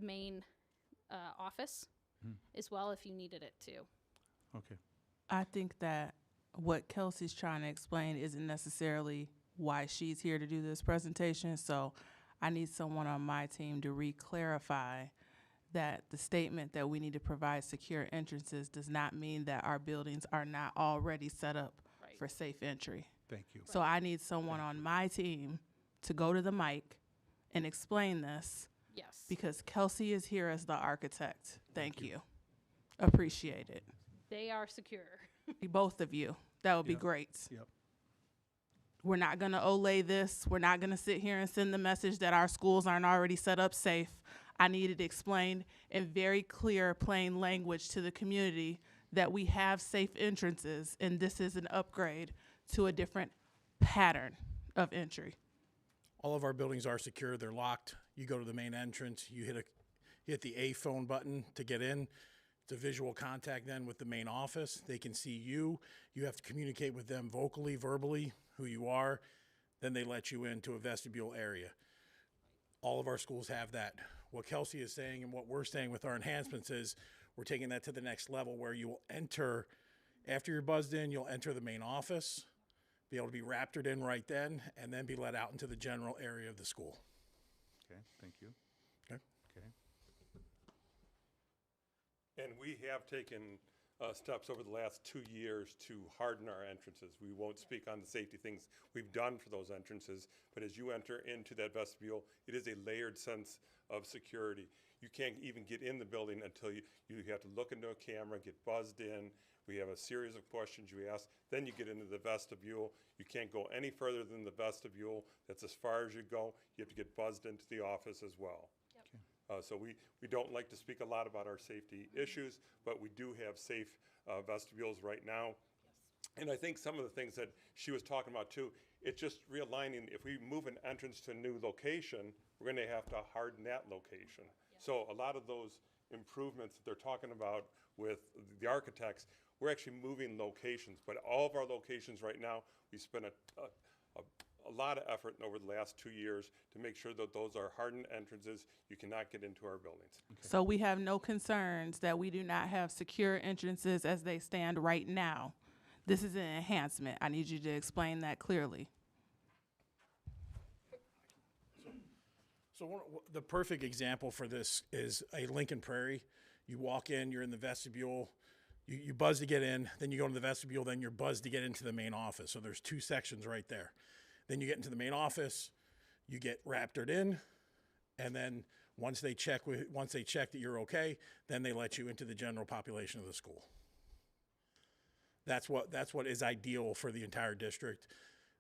main office as well if you needed it to. Okay. I think that what Kelsey's trying to explain isn't necessarily why she's here to do this presentation. So I need someone on my team to re-clarify that the statement that we need to provide secure entrances does not mean that our buildings are not already set up for safe entry. Thank you. So I need someone on my team to go to the mic and explain this. Yes. Because Kelsey is here as the architect. Thank you. Appreciate it. They are secure. Both of you. That would be great. Yep. We're not going to Olay this. We're not going to sit here and send the message that our schools aren't already set up safe. I need it explained in very clear, plain language to the community that we have safe entrances and this is an upgrade to a different pattern of entry. All of our buildings are secure. They're locked. You go to the main entrance. You hit the A phone button to get in. It's a visual contact then with the main office. They can see you. You have to communicate with them vocally, verbally, who you are. Then they let you into a vestibule area. All of our schools have that. What Kelsey is saying and what we're saying with our enhancements is we're taking that to the next level where you will enter, after you're buzzed in, you'll enter the main office, be able to be raptured in right then, and then be let out into the general area of the school. Okay, thank you. Okay. Okay. And we have taken steps over the last 2 years to harden our entrances. We won't speak on the safety things we've done for those entrances, but as you enter into that vestibule, it is a layered sense of security. You can't even get in the building until you have to look into a camera, get buzzed in. We have a series of questions you ask. Then you get into the vestibule. You can't go any further than the vestibule. That's as far as you go. You have to get buzzed into the office as well. So we don't like to speak a lot about our safety issues, but we do have safe vestibules right now. And I think some of the things that she was talking about too, it's just realigning. If we move an entrance to a new location, we're going to have to harden that location. So a lot of those improvements that they're talking about with the architects, we're actually moving locations. But all of our locations right now, we spent a lot of effort over the last 2 years to make sure that those are hardened entrances. You cannot get into our buildings. So we have no concerns that we do not have secure entrances as they stand right now. This is an enhancement. I need you to explain that clearly. So the perfect example for this is a Lincoln Prairie. You walk in, you're in the vestibule, you buzz to get in, then you go into the vestibule, then you're buzzed to get into the main office. So there's 2 sections right there. Then you get into the main office, you get raptured in, and then once they check that you're okay, then they let you into the general population of the school. That's what is ideal for the entire district.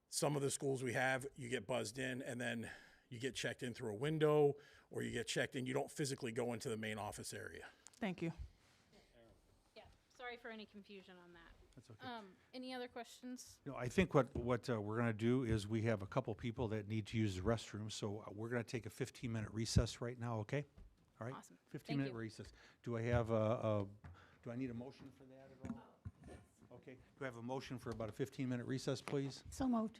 Some of the schools we have, you get buzzed in, and then you get checked in through a window, or you get checked in. You don't physically go into the main office area. Thank you. Yeah, sorry for any confusion on that. That's okay. Any other questions? No, I think what we're going to do is we have a couple people that need to use the restroom, so we're going to take a 15-minute recess right now, okay? All right? Awesome. 15-minute recess. Do I have do I need a motion for that at all? Okay. Do I have a motion for about a 15-minute recess, please? So moved.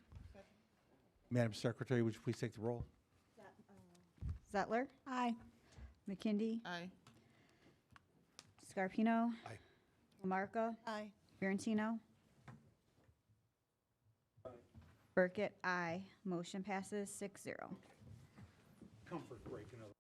Madam Secretary, would you please take the roll? Zettler? Aye. McKindy? Aye. Scarpino? Aye. Lamarca? Aye. Fiorentino? Burkett, aye. Motion passes 6-0. Comfort break, another.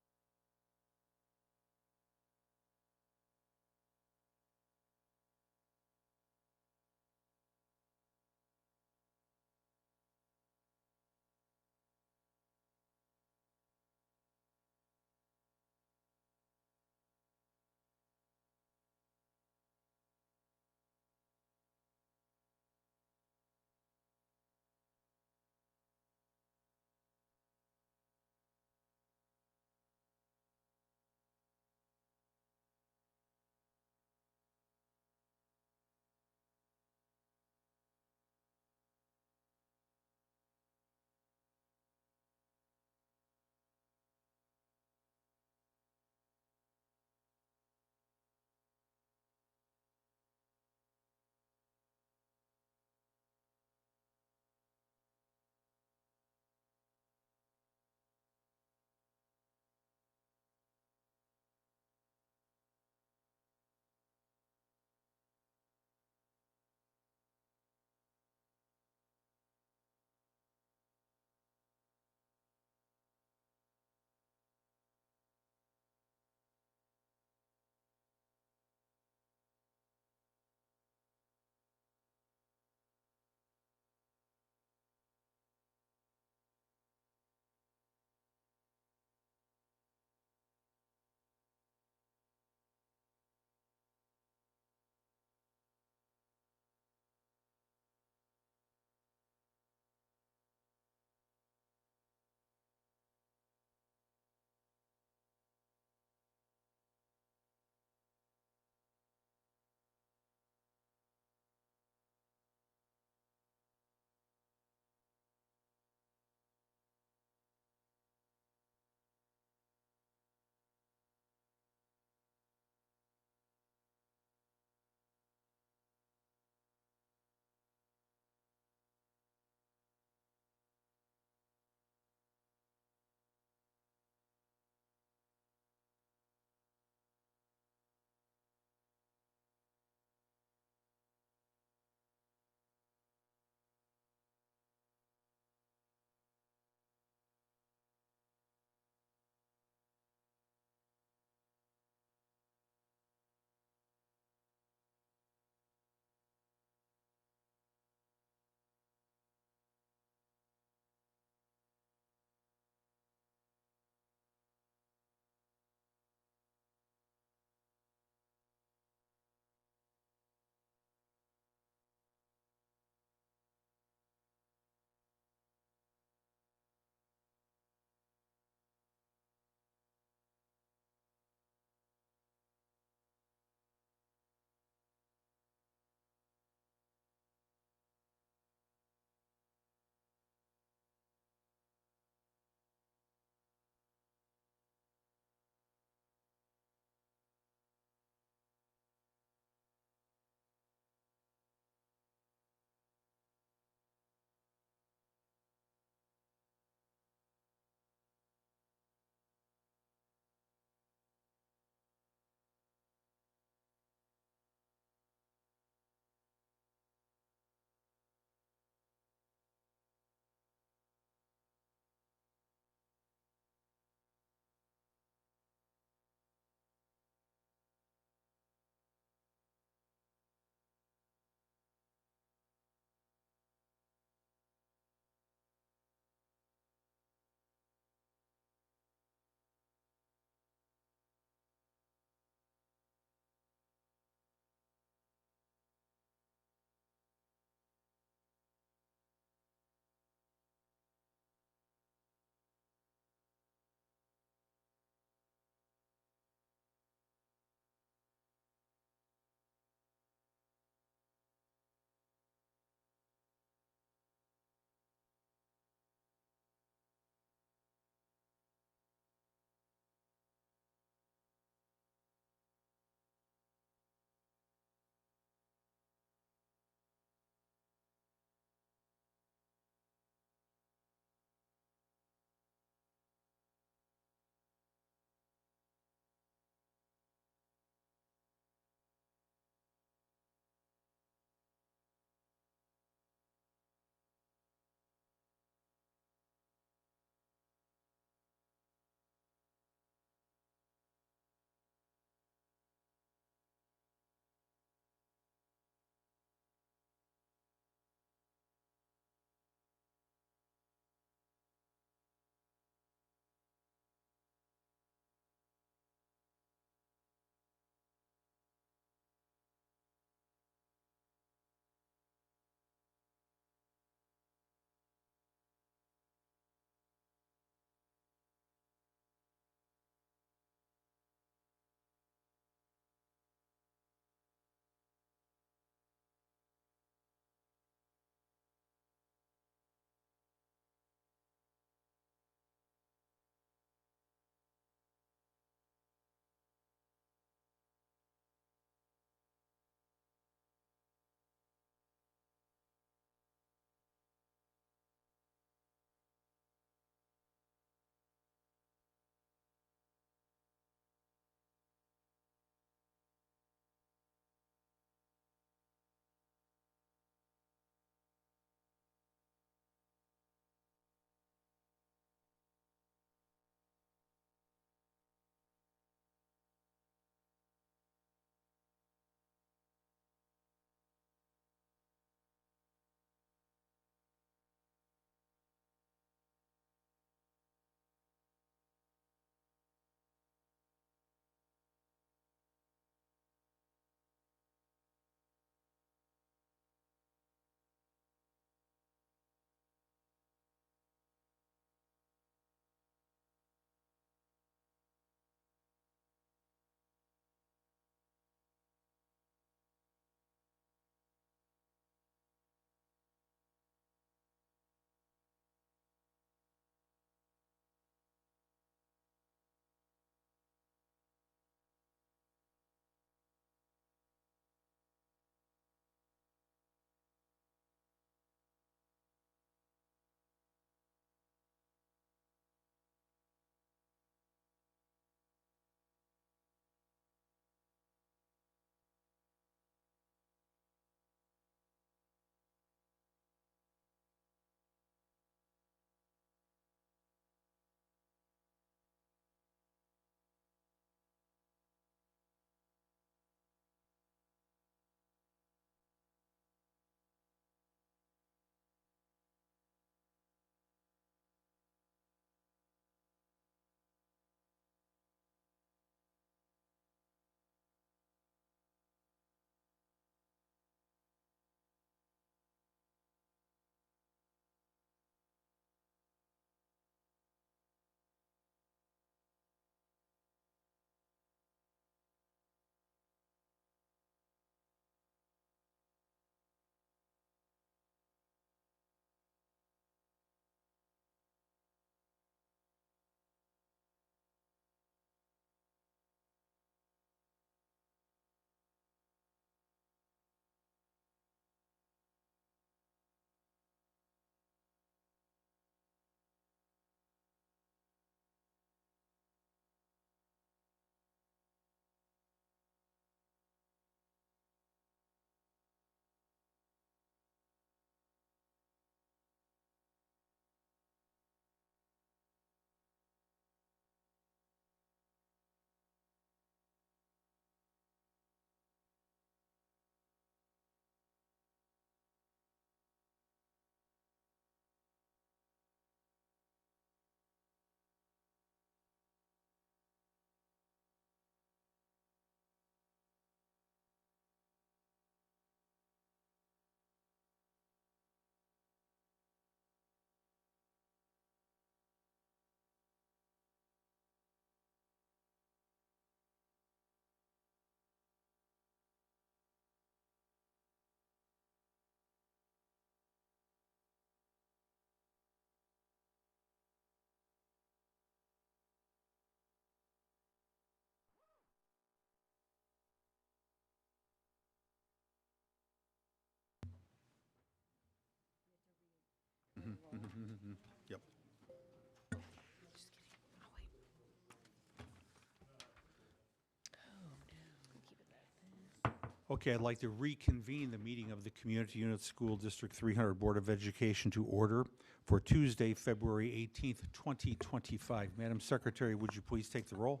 Okay, I'd like to reconvene the meeting of the Community Unit School District 300 Board of Education to order for Tuesday, February 18th, 2025. Madam Secretary, would you please take the roll?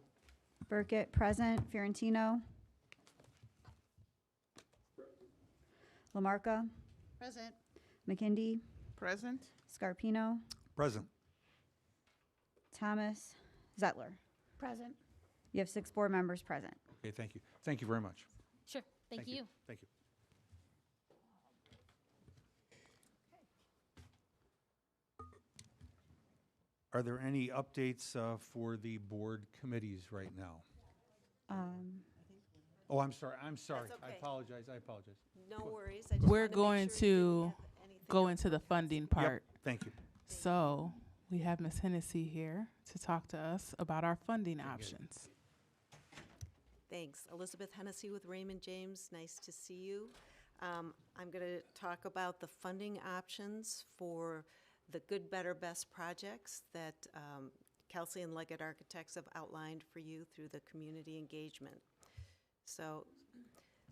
Burkett, present. Fiorentino. Lamarca. Present. McKindy. Present. Scarpino. Present. Thomas. Zettler. Present. You have 6 board members present. Okay, thank you. Thank you very much. Sure. Thank you. Thank you. Are there any updates for the board committees right now? Oh, I'm sorry. I'm sorry. That's I okay. apologize. I apologize. No worries. I just We're wanted to make going sure you to didn't have anything go else into the on funding part. Thank you. So we have Ms. Hennessy here to talk to us about our funding options. Thanks. Elizabeth Hennessy with Raymond James. Nice to see you. I'm going to talk about the funding options for the Good, Better, Best projects that Kelsey and Leggett Architects have outlined for you through the community engagement. So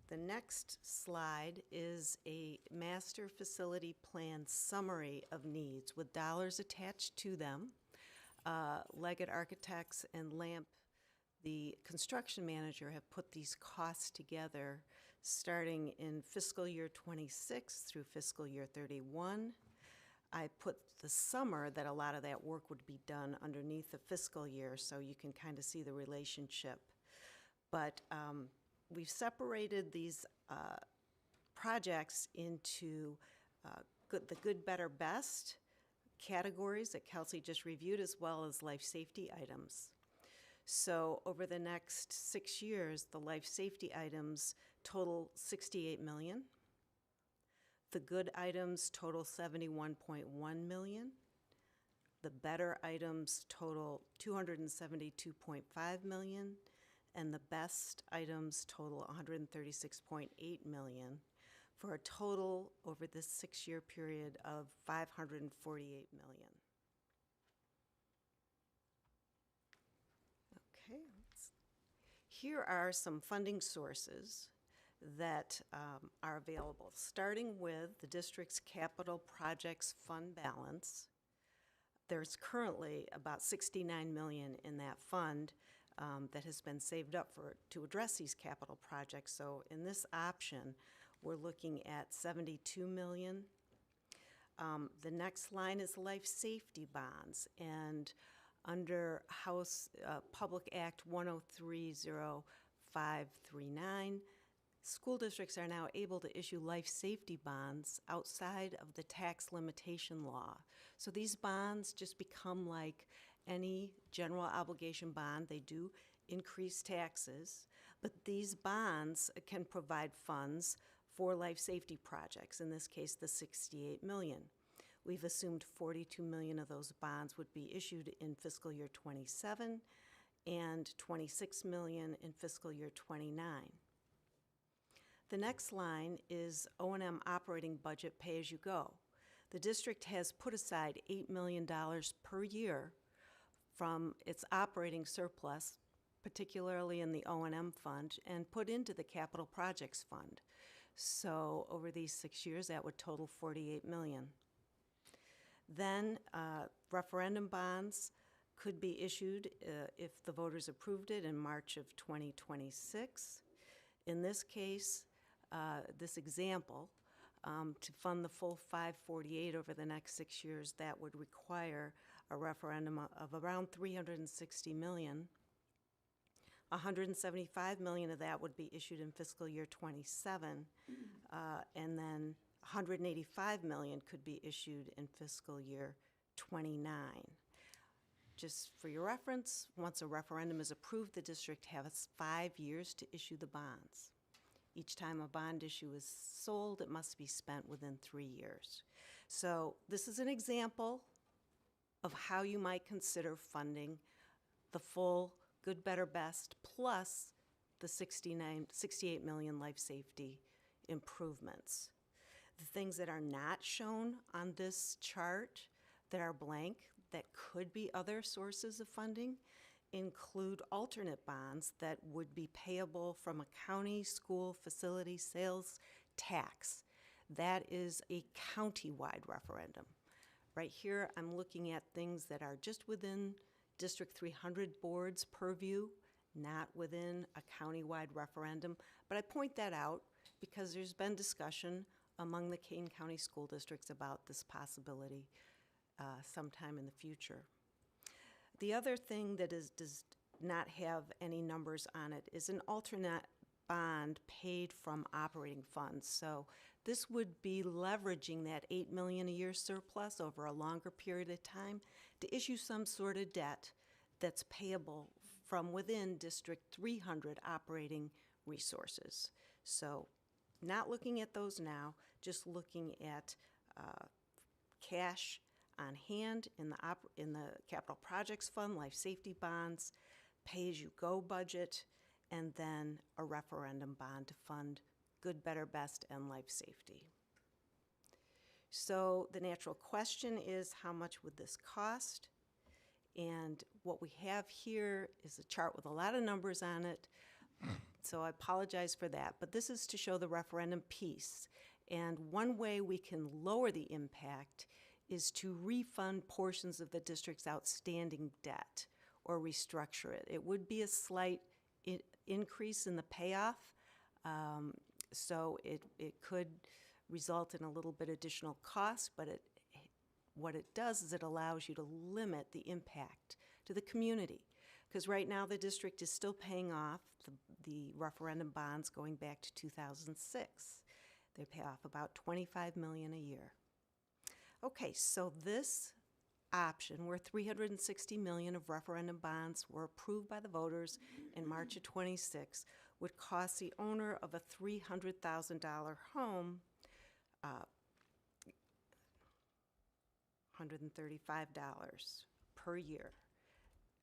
the next slide is a master facility plan summary of needs with dollars attached to them. Leggett Architects and LAMP, the construction manager, have put these costs together starting in fiscal year 26 through fiscal year 31. I put the summer that a lot of that work would be done underneath the fiscal year, so you can kind of see the relationship. But we've separated these projects into the good, better, best categories that Kelsey just reviewed, as well as life safety items. So over the next 6 years, the life safety items total $68 million. The good items total $71.1 million. The better items total $272.5 million. And the best items total $136.8 million, for a total over this 6-year period of $548 million. Okay, here are some funding sources that are available, starting with the district's capital projects fund balance. There's currently about $69 million in that fund that has been saved up to address these capital projects. So in this option, we're looking at $72 million. The next line is life safety bonds, and under House Public Act 1030539, school districts are now able to issue life safety bonds outside of the tax limitation law. So these bonds just become like any general obligation bond. They do increase taxes, but these bonds can provide funds for life safety projects, in this case the $68 million. We've assumed $42 million of those bonds would be issued in fiscal year 27 and $26 million in fiscal year 29. The next line is O&M operating budget pay-as-you-go. The district has put aside $8 million per year from its operating surplus, particularly in the O&M fund, and put into the capital projects fund. So over these 6 years, that would total $48 million. Then referendum bonds could be issued if the voters approved it in March of 2026. In this case, this example, to fund the full 548 over the next 6 years, that would require a referendum of around $360 million. $175 million of that would be issued in fiscal year 27, and then $185 million could be issued in fiscal year 29. Just for your reference, once a referendum is approved, the district has 5 years to issue the bonds. Each time a bond issue is sold, it must be spent within 3 years. So this is an example of how you might consider funding the full good, better, best, plus the $68 million life safety improvements. The things that are not shown on this chart that are blank, that could be other sources of funding, include alternate bonds that would be payable from a county school facility sales tax. That is a county-wide referendum. Right here, I'm looking at things that are just within District 300 board's purview, not within a county-wide referendum. But I point that out because there's been discussion among the Kane County school districts about this possibility sometime in the future. The other thing that does not have any numbers on it is an alternate bond paid from operating funds. So this would be leveraging that $8 million a year surplus over a longer period of time to issue some sort of debt that's payable from within District 300 operating resources. So not looking at those now, just looking at cash on hand in the Capital Projects Fund, life safety bonds, pay-as-you-go budget, and then a referendum bond to fund good, better, best, and life safety. So the natural question is, how much would this cost? And what we have here is a chart with a lot of numbers on it, so I apologize for that. But this is to show the referendum piece. And one way we can lower the impact is to refund portions of the district's outstanding debt or restructure it. It would be a slight increase in the payoff, so it could result in a little bit additional cost, but what it does is it allows you to limit the impact to the community. Because right now the district is still paying off the referendum bonds going back to 2006. They pay off about $25 million a year. Okay, so this option, where $360 million of referendum bonds were approved by the voters in March of '26, would cost the owner of a $300,000 home $135 per year,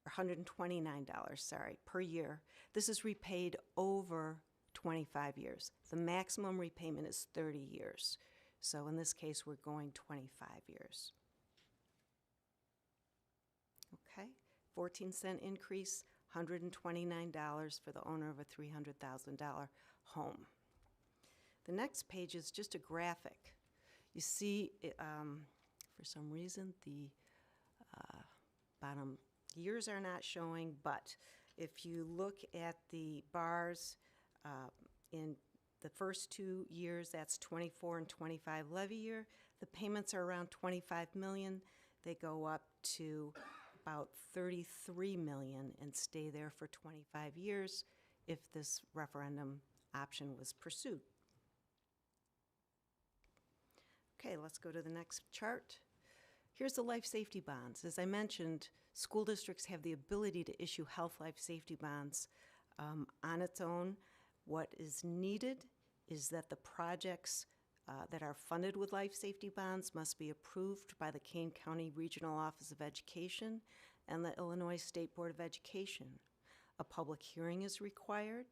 or $129, sorry, per year. This is repaid over 25 years. The maximum repayment is 30 years. So in this case, we're going 25 years. Okay, 14-cent increase, $129 for the owner of a $300,000 home. The next page is just a graphic. You see, for some reason, the bottom years are not showing, but if you look at the bars in the first 2 years, that's 24 and 25 levy year. The payments are around $25 million. They go up to about $33 million and stay there for 25 years if this referendum option was pursued. Okay, let's go to the next chart. Here's the life safety bonds. As I mentioned, school districts have the ability to issue health life safety bonds on its own. What is needed is that the projects that are funded with life safety bonds must be approved by the Kane County Regional Office of Education and the Illinois State Board of Education. A public hearing is required.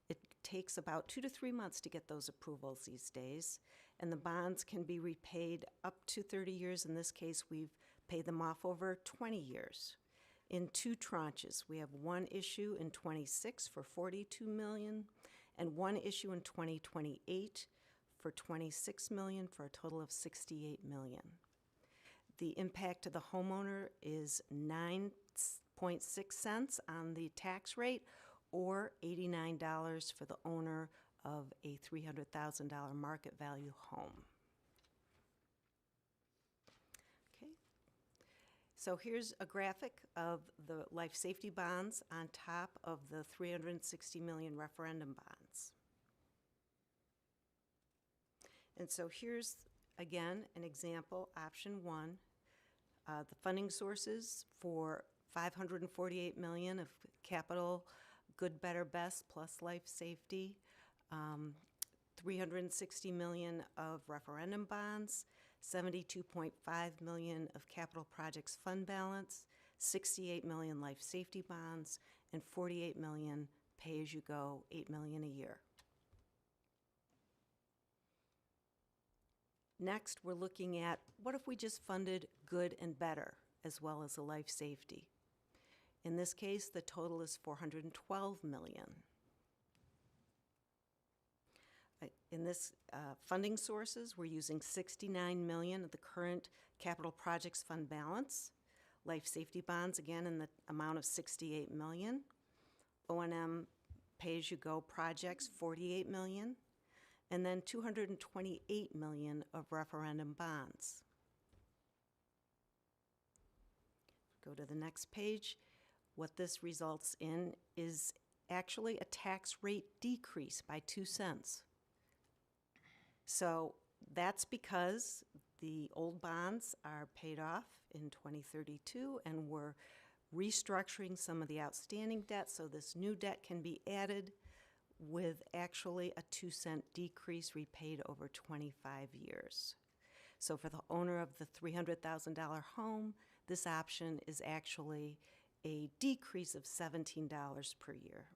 It takes about 2 to 3 months to get those approvals these days, and the bonds can be repaid up to 30 years. In this case, we've paid them off over 20 years in 2 tranches. We have one issue in '26 for $42 million and one issue in 2028 for $26 million for a total of $68 million. The impact to the homeowner is 9.6 cents on the tax rate, or $89 for the owner of a $300,000 market value home. Okay, so here's a graphic of the life safety bonds on top of the $360 million referendum bonds. And so here's, again, an example, option 1. The funding sources for $548 million of capital good, better, best, plus life safety, $360 million of referendum bonds, $72.5 million of capital projects fund balance, $68 million life safety bonds, and $48 million pay-as-you-go, $8 million a year. Next, we're looking at what if we just funded good and better as well as the life safety. In this case, the total is $412 million. In this funding sources, we're using $69 million of the current capital projects fund balance. Life safety bonds, again, in the amount of $68 million. O&M pay-as-you-go projects, $48 million. And then $228 million of referendum bonds. Go to the next page. What this results in is actually a tax rate decrease by 2 cents. So that's because the old bonds are paid off in 2032, and we're restructuring some of the outstanding debt, so this new debt can be added with actually a 2 cent decrease repaid over 25 years. So for the owner of the $300,000 home, this option is actually a decrease of $17 per year.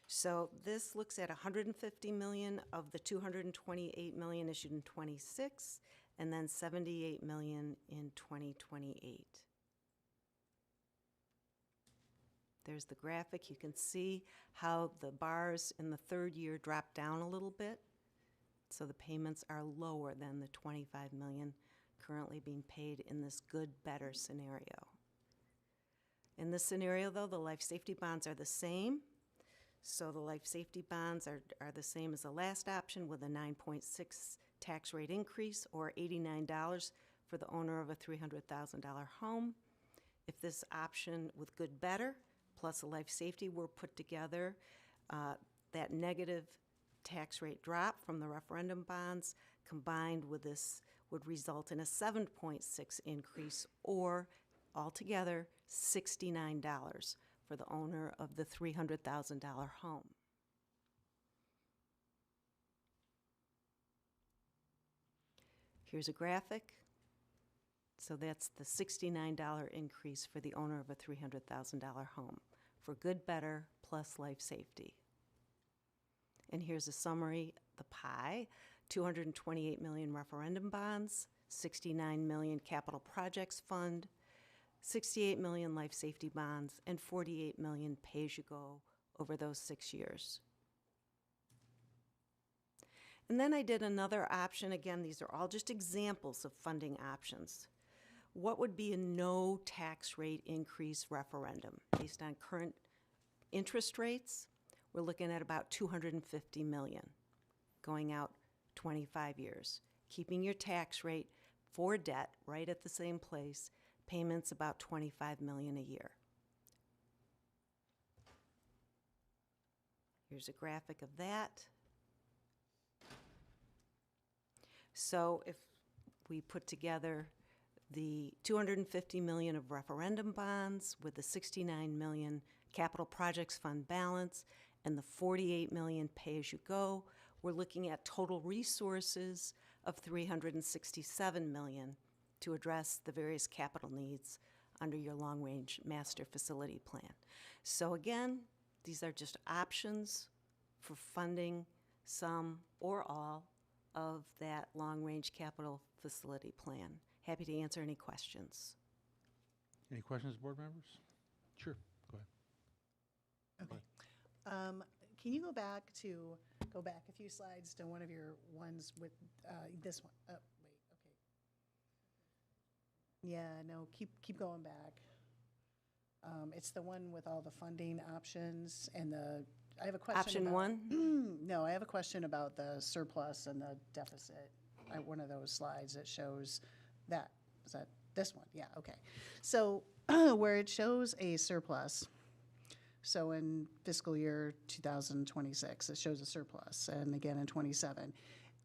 So this looks at $150 million of the $228 million issued in 26, and then $78 million in 2028. There's the graphic. You can see how the bars in the third year drop down a little bit. So the payments are lower than the $25 million currently being paid in this good, better scenario. In this scenario, though, the life safety bonds are the same. So the life safety bonds are the same as the last option, with a 9.6 tax rate increase, or $89 for the owner of a $300,000 home. If this option with good, better, plus a life safety were put together, that negative tax rate drop from the referendum bonds combined with this would result in a 7.6 increase, or altogether $69 for the owner of the $300,000 home. Here's a graphic. So that's the $69 increase for the owner of a $300,000 home for good, better, plus life safety. And here's a summary, the pie: 228 million referendum bonds, 69 million capital projects fund, 68 million life safety bonds, and 48 million pay-as-you-go over those 6 years. And then I did another option. Again, these are all just examples of funding options. What would be a no tax rate increase referendum? Based on current interest rates, we're looking at about $250 million going out 25 years, keeping your tax rate for debt right at the same place, payments about $25 million a year. Here's a graphic of that. So if we put together the $250 million of referendum bonds with the $69 million capital projects fund balance and the $48 million pay-as-you-go, we're looking at total resources of $367 million to address the various capital needs under your long-range master facility plan. So again, these are just options for funding some or all of that long-range capital facility plan. Happy to answer any questions. Any questions, board members? Sure, go ahead. Okay. Can you go back a few slides to one of your ones with this one? Oh, wait, okay. Yeah, no, keep going back. It's the one with all the funding options and I have a question. Option about, one? No, I have a question about the surplus and the deficit. One of those slides that shows that. Is that this one? Yeah, okay. So where it shows a surplus, so in fiscal year 2026, it shows a surplus, and again in 27.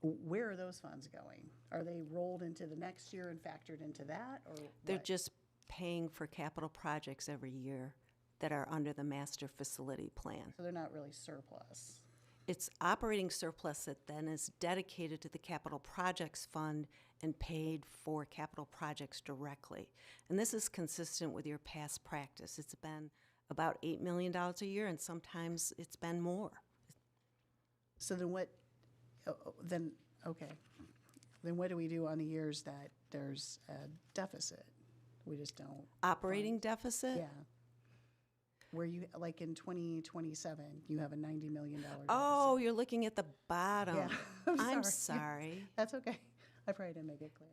Where are those funds going? Are they rolled into the next year and factored into that, or They're what? just paying for capital projects every year that are under the master facility plan. So they're not really surplus. It's operating surplus that then is dedicated to the capital projects fund and paid for capital projects directly. And this is consistent with your past practice. It's been about $8 million a year, and sometimes it's been more. So then what, okay. Then what do we do on the years that there's a deficit? We just don't. Operating deficit? Yeah. where you, like in 2027, you have a $90 million deficit. Oh, you're looking at the bottom. Yeah, I'm sorry. sorry. That's okay. I probably didn't make it clear.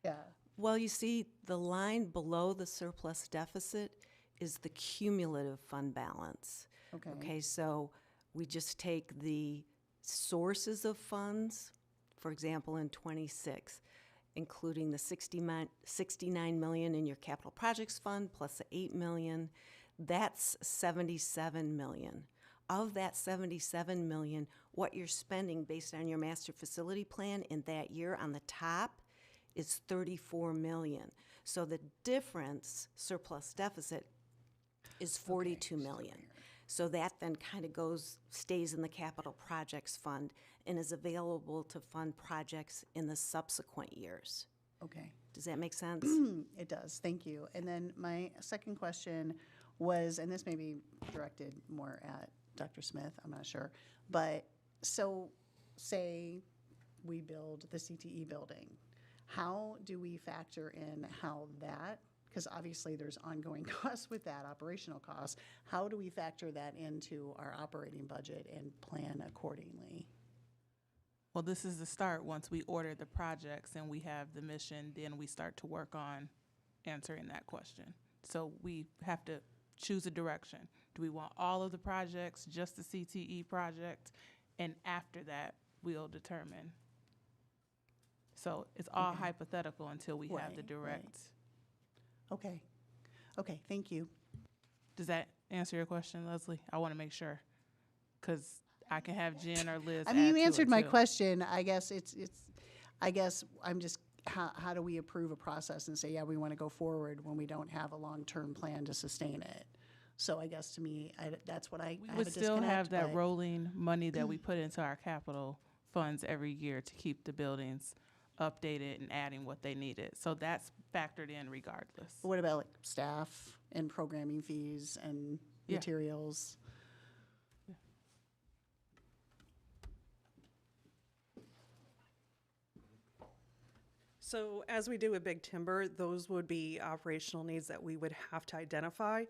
Yeah. Well, you see, the line below the surplus deficit is the cumulative fund balance. Okay. Okay, so we just take the sources of funds, for example, in 26, including the 69 million in your capital projects fund plus the 8 million, that's 77 million. Of that 77 million, what you're spending based on your master facility plan in that year on the top is 34 million. So the difference, surplus deficit, is 42 million. So that then kind of stays in the capital projects fund and is available to fund projects in the subsequent years. Okay. Does that make sense? It does. Thank you. And then my second question was, and this may be directed more at Dr. Smith, I'm not sure, but so say we build the CTE building. How do we factor in how that, because obviously there's ongoing costs with that, operational costs, how do we factor that into our operating budget and plan accordingly? Well, this is the start. Once we order the projects and we have the mission, then we start to work on answering that question. So we have to choose a direction. Do we want all of the projects, just the CTE project? And after that, we'll determine. So it's all hypothetical until we have the direct. Okay. Okay, thank you. Does that answer your question, Leslie? I want to make sure, because I can have Jen or Liz. I mean, add you to answered it, my too. question. I guess I guess I'm just, how do we approve a process and say, yeah, we want to go forward when we don't have a long-term plan to sustain it? So I guess to me, that's what I We have would a still have disconnect, that but- rolling money that we put into our capital funds every year to keep the buildings updated and adding what they needed. So that's factored in regardless. What about like staff and programming fees and Yeah. materials? So as we do with Big Timber, those would be operational needs that we would have to identify,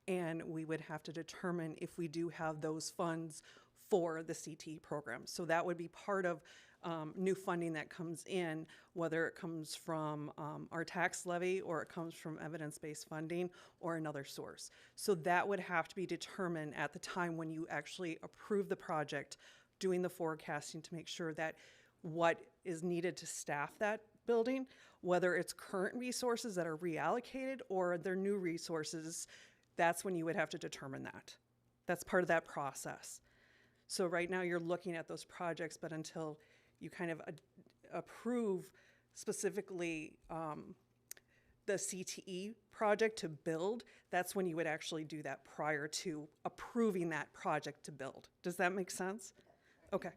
and we would have to determine if we do have those funds for the CTE program. So that would be part of new funding that comes in, whether it comes from our tax levy or it comes from evidence-based funding or another source. So that would have to be determined at the time when you actually approve the project, doing the forecasting to make sure that what is needed to staff that building, whether it's current resources that are reallocated or they're new resources, that's when you would have to determine that. That's part of that process. So right now you're looking at those projects, but until you kind of approve specifically the CTE project to build, that's when you would actually do that prior to approving that project to build. Does that make sense? Okay.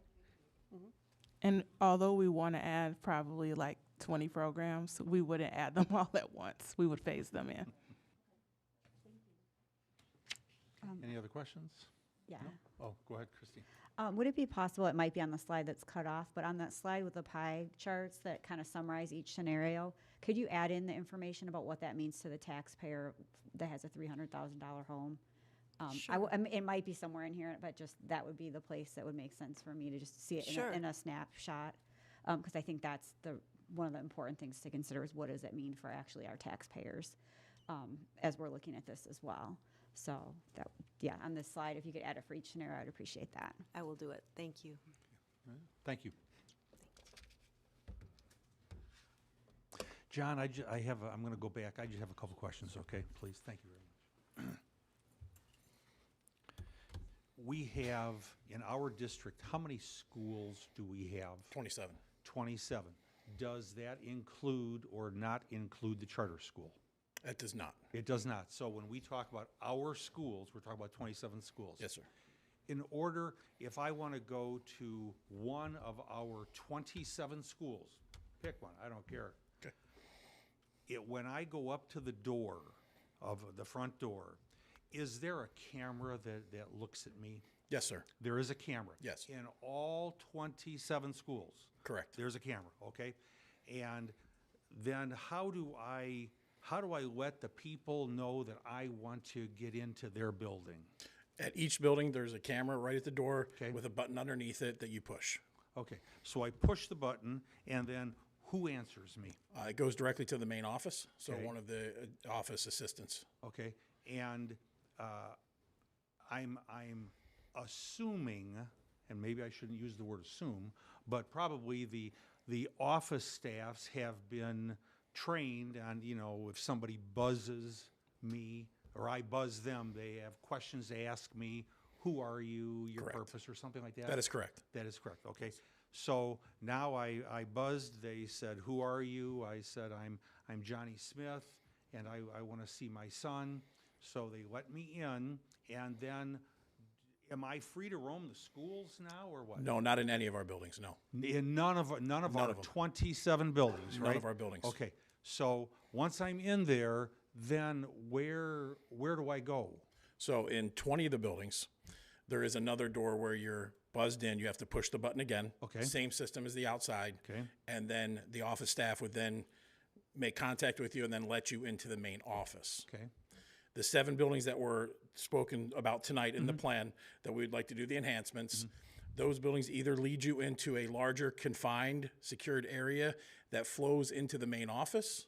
And although we want to add probably like 20 programs, we wouldn't add them all at once. We would phase them in. Any other questions? Yeah. No? Oh, go ahead, Christine. Would it be possible, it might be on the slide that's cut off, but on that slide with the pie charts that kind of summarize each scenario, could you add in the information about what that means to the taxpayer that has a $300,000 home? I mean, it might be somewhere in here, but just that would be the place that would make sense for me to just see it in a snapshot. Because I think that's one of the important things to consider is what does it mean for actually our taxpayers as we're looking at this as well. So that, yeah, on this slide, if you could add it for each scenario, I'd appreciate that. I will do it. Thank you. Thank you. John, I'm going to go back. I just have a couple questions, okay? Please, thank you very much. We have, in our district, how many schools do we have? 27. 27. Does that include or not include the charter school? It does not. It does not. So when we talk about our schools, we're talking about 27 schools. Yes, sir. In order, if I want to go to one of our 27 schools, pick one, I don't care. Okay. When I go up to the door of the front door, is there a camera that looks at me? Yes, sir. There is a camera? Yes. In all 27 schools? Correct. There's a camera, okay? And then how do I how do I let the people know that I want to get into their building? At each building, there's a camera right at the door Okay. with a button underneath it that you push. Okay, so I push the button, and then who answers me? It goes directly to the main office, so Okay. one of the office assistants. Okay, and I'm assuming, and maybe I shouldn't use the word assume, but probably the office staffs have been trained on, you know, if somebody buzzes me or I buzz them, they have questions to ask me. Who are you, your Correct. purpose, or something like that? That is correct. That is correct, okay. So now I buzzed, they said, who are you? I said, I'm Johnny Smith, and I want to see my son. So they let me in, and then, am I free to roam the schools now, or what? No, not in any of our buildings, no. In none of our None of them. 27 buildings, right? None of our buildings. Okay, so once I'm in there, then where do I go? So in 20 of the buildings, there is another door where you're buzzed in. You have to push the button again. Okay. Same system as the outside. Okay. And then the office staff would then make contact with you and then let you into the main office. Okay. The 7 buildings that were spoken about tonight in the Mm-hmm. plan that we'd like to do the enhancements, those buildings either lead you into a larger confined secured area that flows into the main office,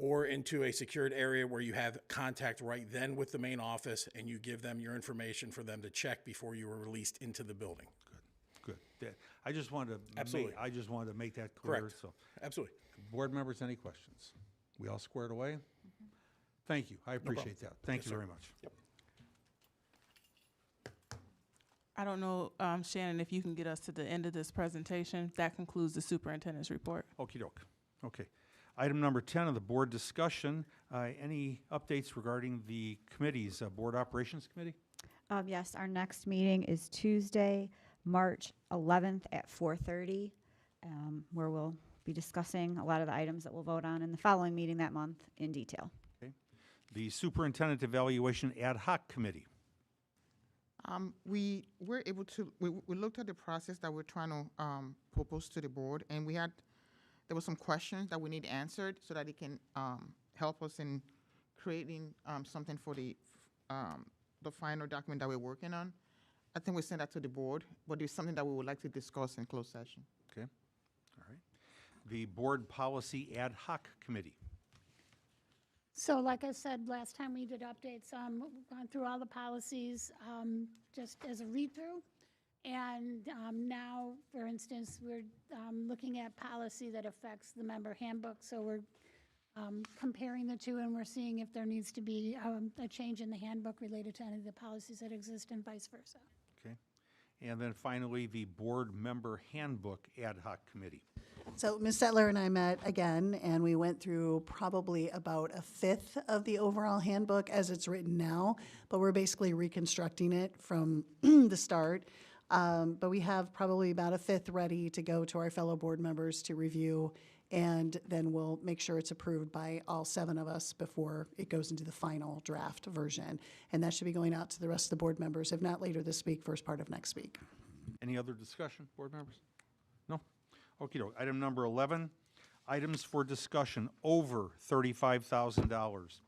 or into a secured area where you have contact right then with the main office and you give them your information for them to check before you were released into the building. Good. I just wanted to Absolutely. I just wanted to make that clear. Correct. So, Absolutely. board members, any questions? We all squared away? Thank you. I appreciate that. Thank Yes, you sir. very much. Yep. I don't know, Shannon, if you can get us to the end of this presentation. That concludes the superintendent's report. Okey doke. Okay. Item number 10 of the board discussion. Any updates regarding the committees, Board Operations Committee? Yes, our next meeting is Tuesday, March 11th at 4:30, where we'll be discussing a lot of the items that we'll vote on in the following meeting that month in detail. Okay. The Superintendent Evaluation Ad Hoc Committee. We were able to, we looked at the process that we're trying to propose to the board, and there were some questions that we need answered so that it can help us in creating something for the final document that we're working on. I think we sent that to the board, but it's something that we would like to discuss in closed session. Okay. All right. The Board Policy Ad Hoc Committee. So like I said, last time we did updates, we've gone through all the policies, just as a read-through. And now, for instance, we're looking at policy that affects the member handbook. So we're comparing the two, and we're seeing if there needs to be a change in the handbook related to any of the policies that exist and vice versa. Okay. And then finally, the Board Member Handbook Ad Hoc Committee. So Ms. Settler and I met again, and we went through probably about a fifth of the overall handbook as it's written now, but we're basically reconstructing it from the start. But we have probably about a fifth ready to go to our fellow board members to review, and then we'll make sure it's approved by all 7 of us before it goes into the final draft version. And that should be going out to the rest of the board members, if not later this week, first part of next week. Any other discussion, board members? No? Okey doke. Item number 11, items for discussion over $35,000.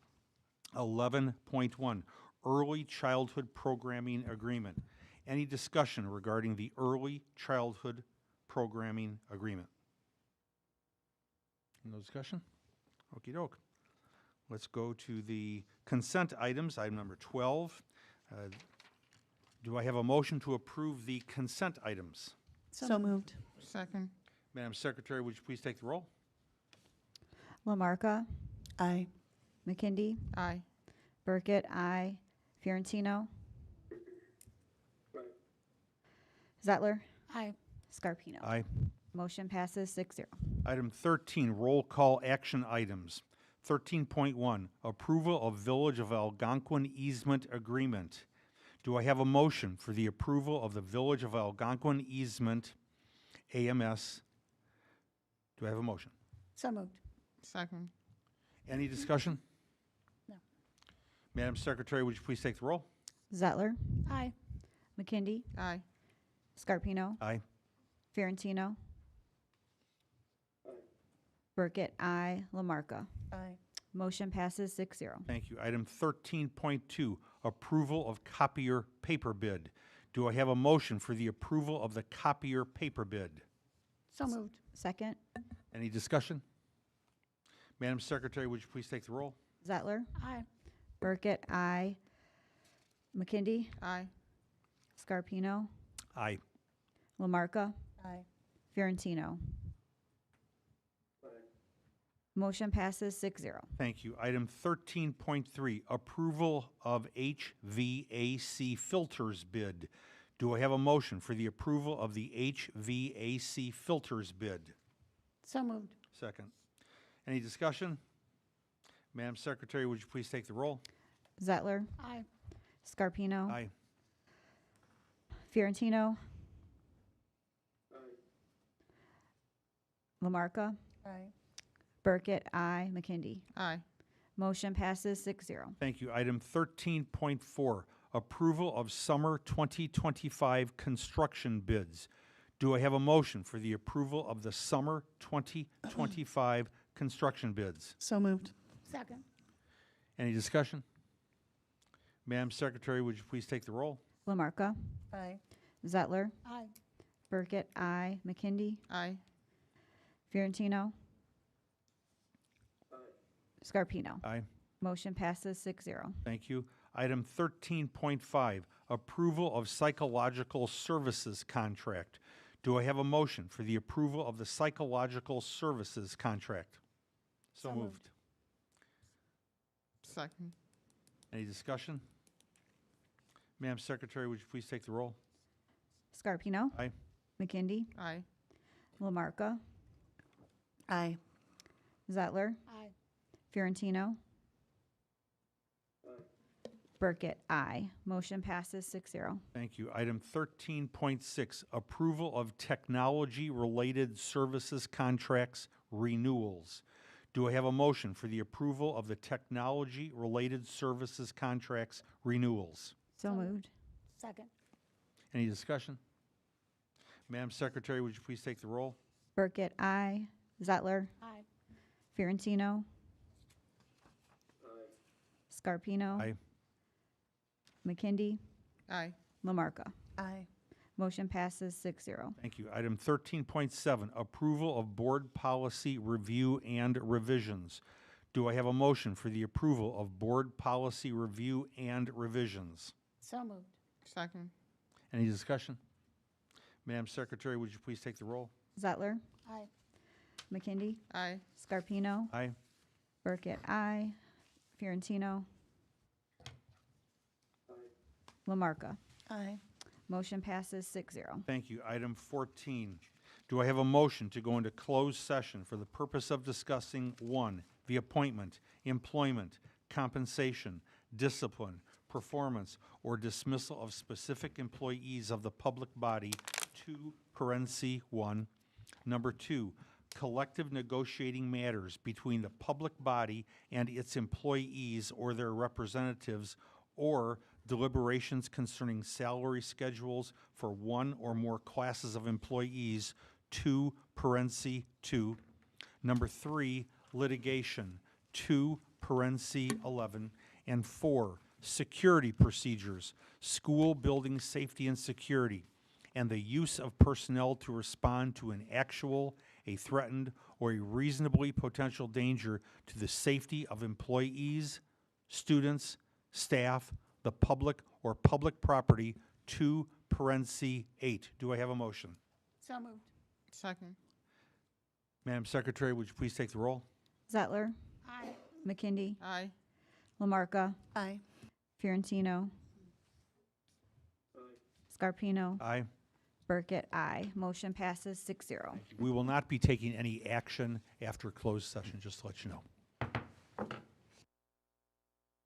11.1, Early Childhood Programming Agreement. Any discussion regarding the Early Childhood Programming Agreement? No discussion? Okey doke. Let's go to the consent items, item number 12. Do I have a motion to approve the consent items? So moved. Second. Madam Secretary, would you please take the roll? Lamarca, Aye. McKindy, Aye. Burkett, aye. Fiorentino, Zettler, Aye. Scarpino. Aye. Motion passes 6-0. Item 13, roll call action items. 13.1, approval of Village of Algonquin easement agreement. Do I have a motion for the approval of the Village of Algonquin easement, AMS? Do I have a motion? So moved. Second. Any discussion? No. Madam Secretary, would you please take the roll? Zettler, Aye. McKindy, Aye. Scarpino, Aye. Fiorentino, Burkett, aye. Lamarca. Aye. Motion passes 6-0. Thank you. Item 13.2, approval of copier paper bid. Do I have a motion for the approval of the copier paper bid? So moved. Second. Any discussion? Madam Secretary, would you please take the roll? Zettler. Aye. Burkett, aye. McKindy. Aye. Scarpino. Aye. Lamarca. Aye. Fiorentino. Motion passes 6-0. Thank you. Item 13.3, approval of HVAC filters bid. Do I have a motion for the approval of the HVAC filters bid? So moved. Second. Any discussion? Madam Secretary, would you please take the roll? Zettler. Aye. Scarpino. Aye. Fiorentino. Lamarca. Aye. Burkett, aye. McKindy. Aye. Motion passes 6-0. Thank you. Item 13.4, approval of summer 2025 construction bids. Do I have a motion for the approval of the summer 2025 construction bids? So moved. Second. Any discussion? Madam Secretary, would you please take the roll? Lamarca. Aye. Zettler. Aye. Burkett, aye. McKindy. Aye. Fiorentino. Scarpino. Aye. Motion passes 6-0. Thank you. Item 13.5, approval of psychological services contract. Do I have a motion for the approval of the psychological services contract? So moved. Second. Any discussion? Madam Secretary, would you please take the roll? Scarpino. Aye. McKindy. Aye. Lamarca. Aye. Zettler. Aye. Fiorentino. Burkett, aye. Motion passes 6-0. Thank you. Item 13.6, approval of technology-related services contracts renewals. Do I have a motion for the approval of the technology-related services contracts renewals? So moved. Second. Any discussion? Madam Secretary, would you please take the roll? Burkett, aye. Zettler. Aye. Fiorentino. Scarpino. Aye. McKindy. Aye. Lamarca. Aye. Motion passes 6-0. Thank you. Item 13.7, approval of board policy review and revisions. Do I have a motion for the approval of board policy review and revisions? So moved. Second. Any discussion? Madam Secretary, would you please take the roll? Zettler. Aye. McKindy. Aye. Scarpino. Aye. Burkett, aye. Fiorentino. Lamarca. Aye. Motion passes 6-0. Thank you. Item 14, do I have a motion to go into closed session for the purpose of discussing, 1, the appointment, employment, compensation, discipline, performance, or dismissal of specific employees of the public body, 2, parentheses 1. Number 2, collective negotiating matters between the public body and its employees or their representatives, or deliberations concerning salary schedules for one or more classes of employees, 2, parentheses 2. Number 3, litigation, 2, parentheses 11. And 4, security procedures, school building safety and security, and the use of personnel to respond to an actual, a threatened, or a reasonably potential danger to the safety of employees, students, staff, the public, or public property, 2, parentheses 8. Do I have a motion? So moved. Second. Madam Secretary, would you please take the roll? Zettler. Aye. McKindy. Aye. Lamarca. Aye. Fiorentino. Scarpino. Aye. Burkett, aye. Motion passes 6-0. We will not be taking any action after closed session, just to let you know.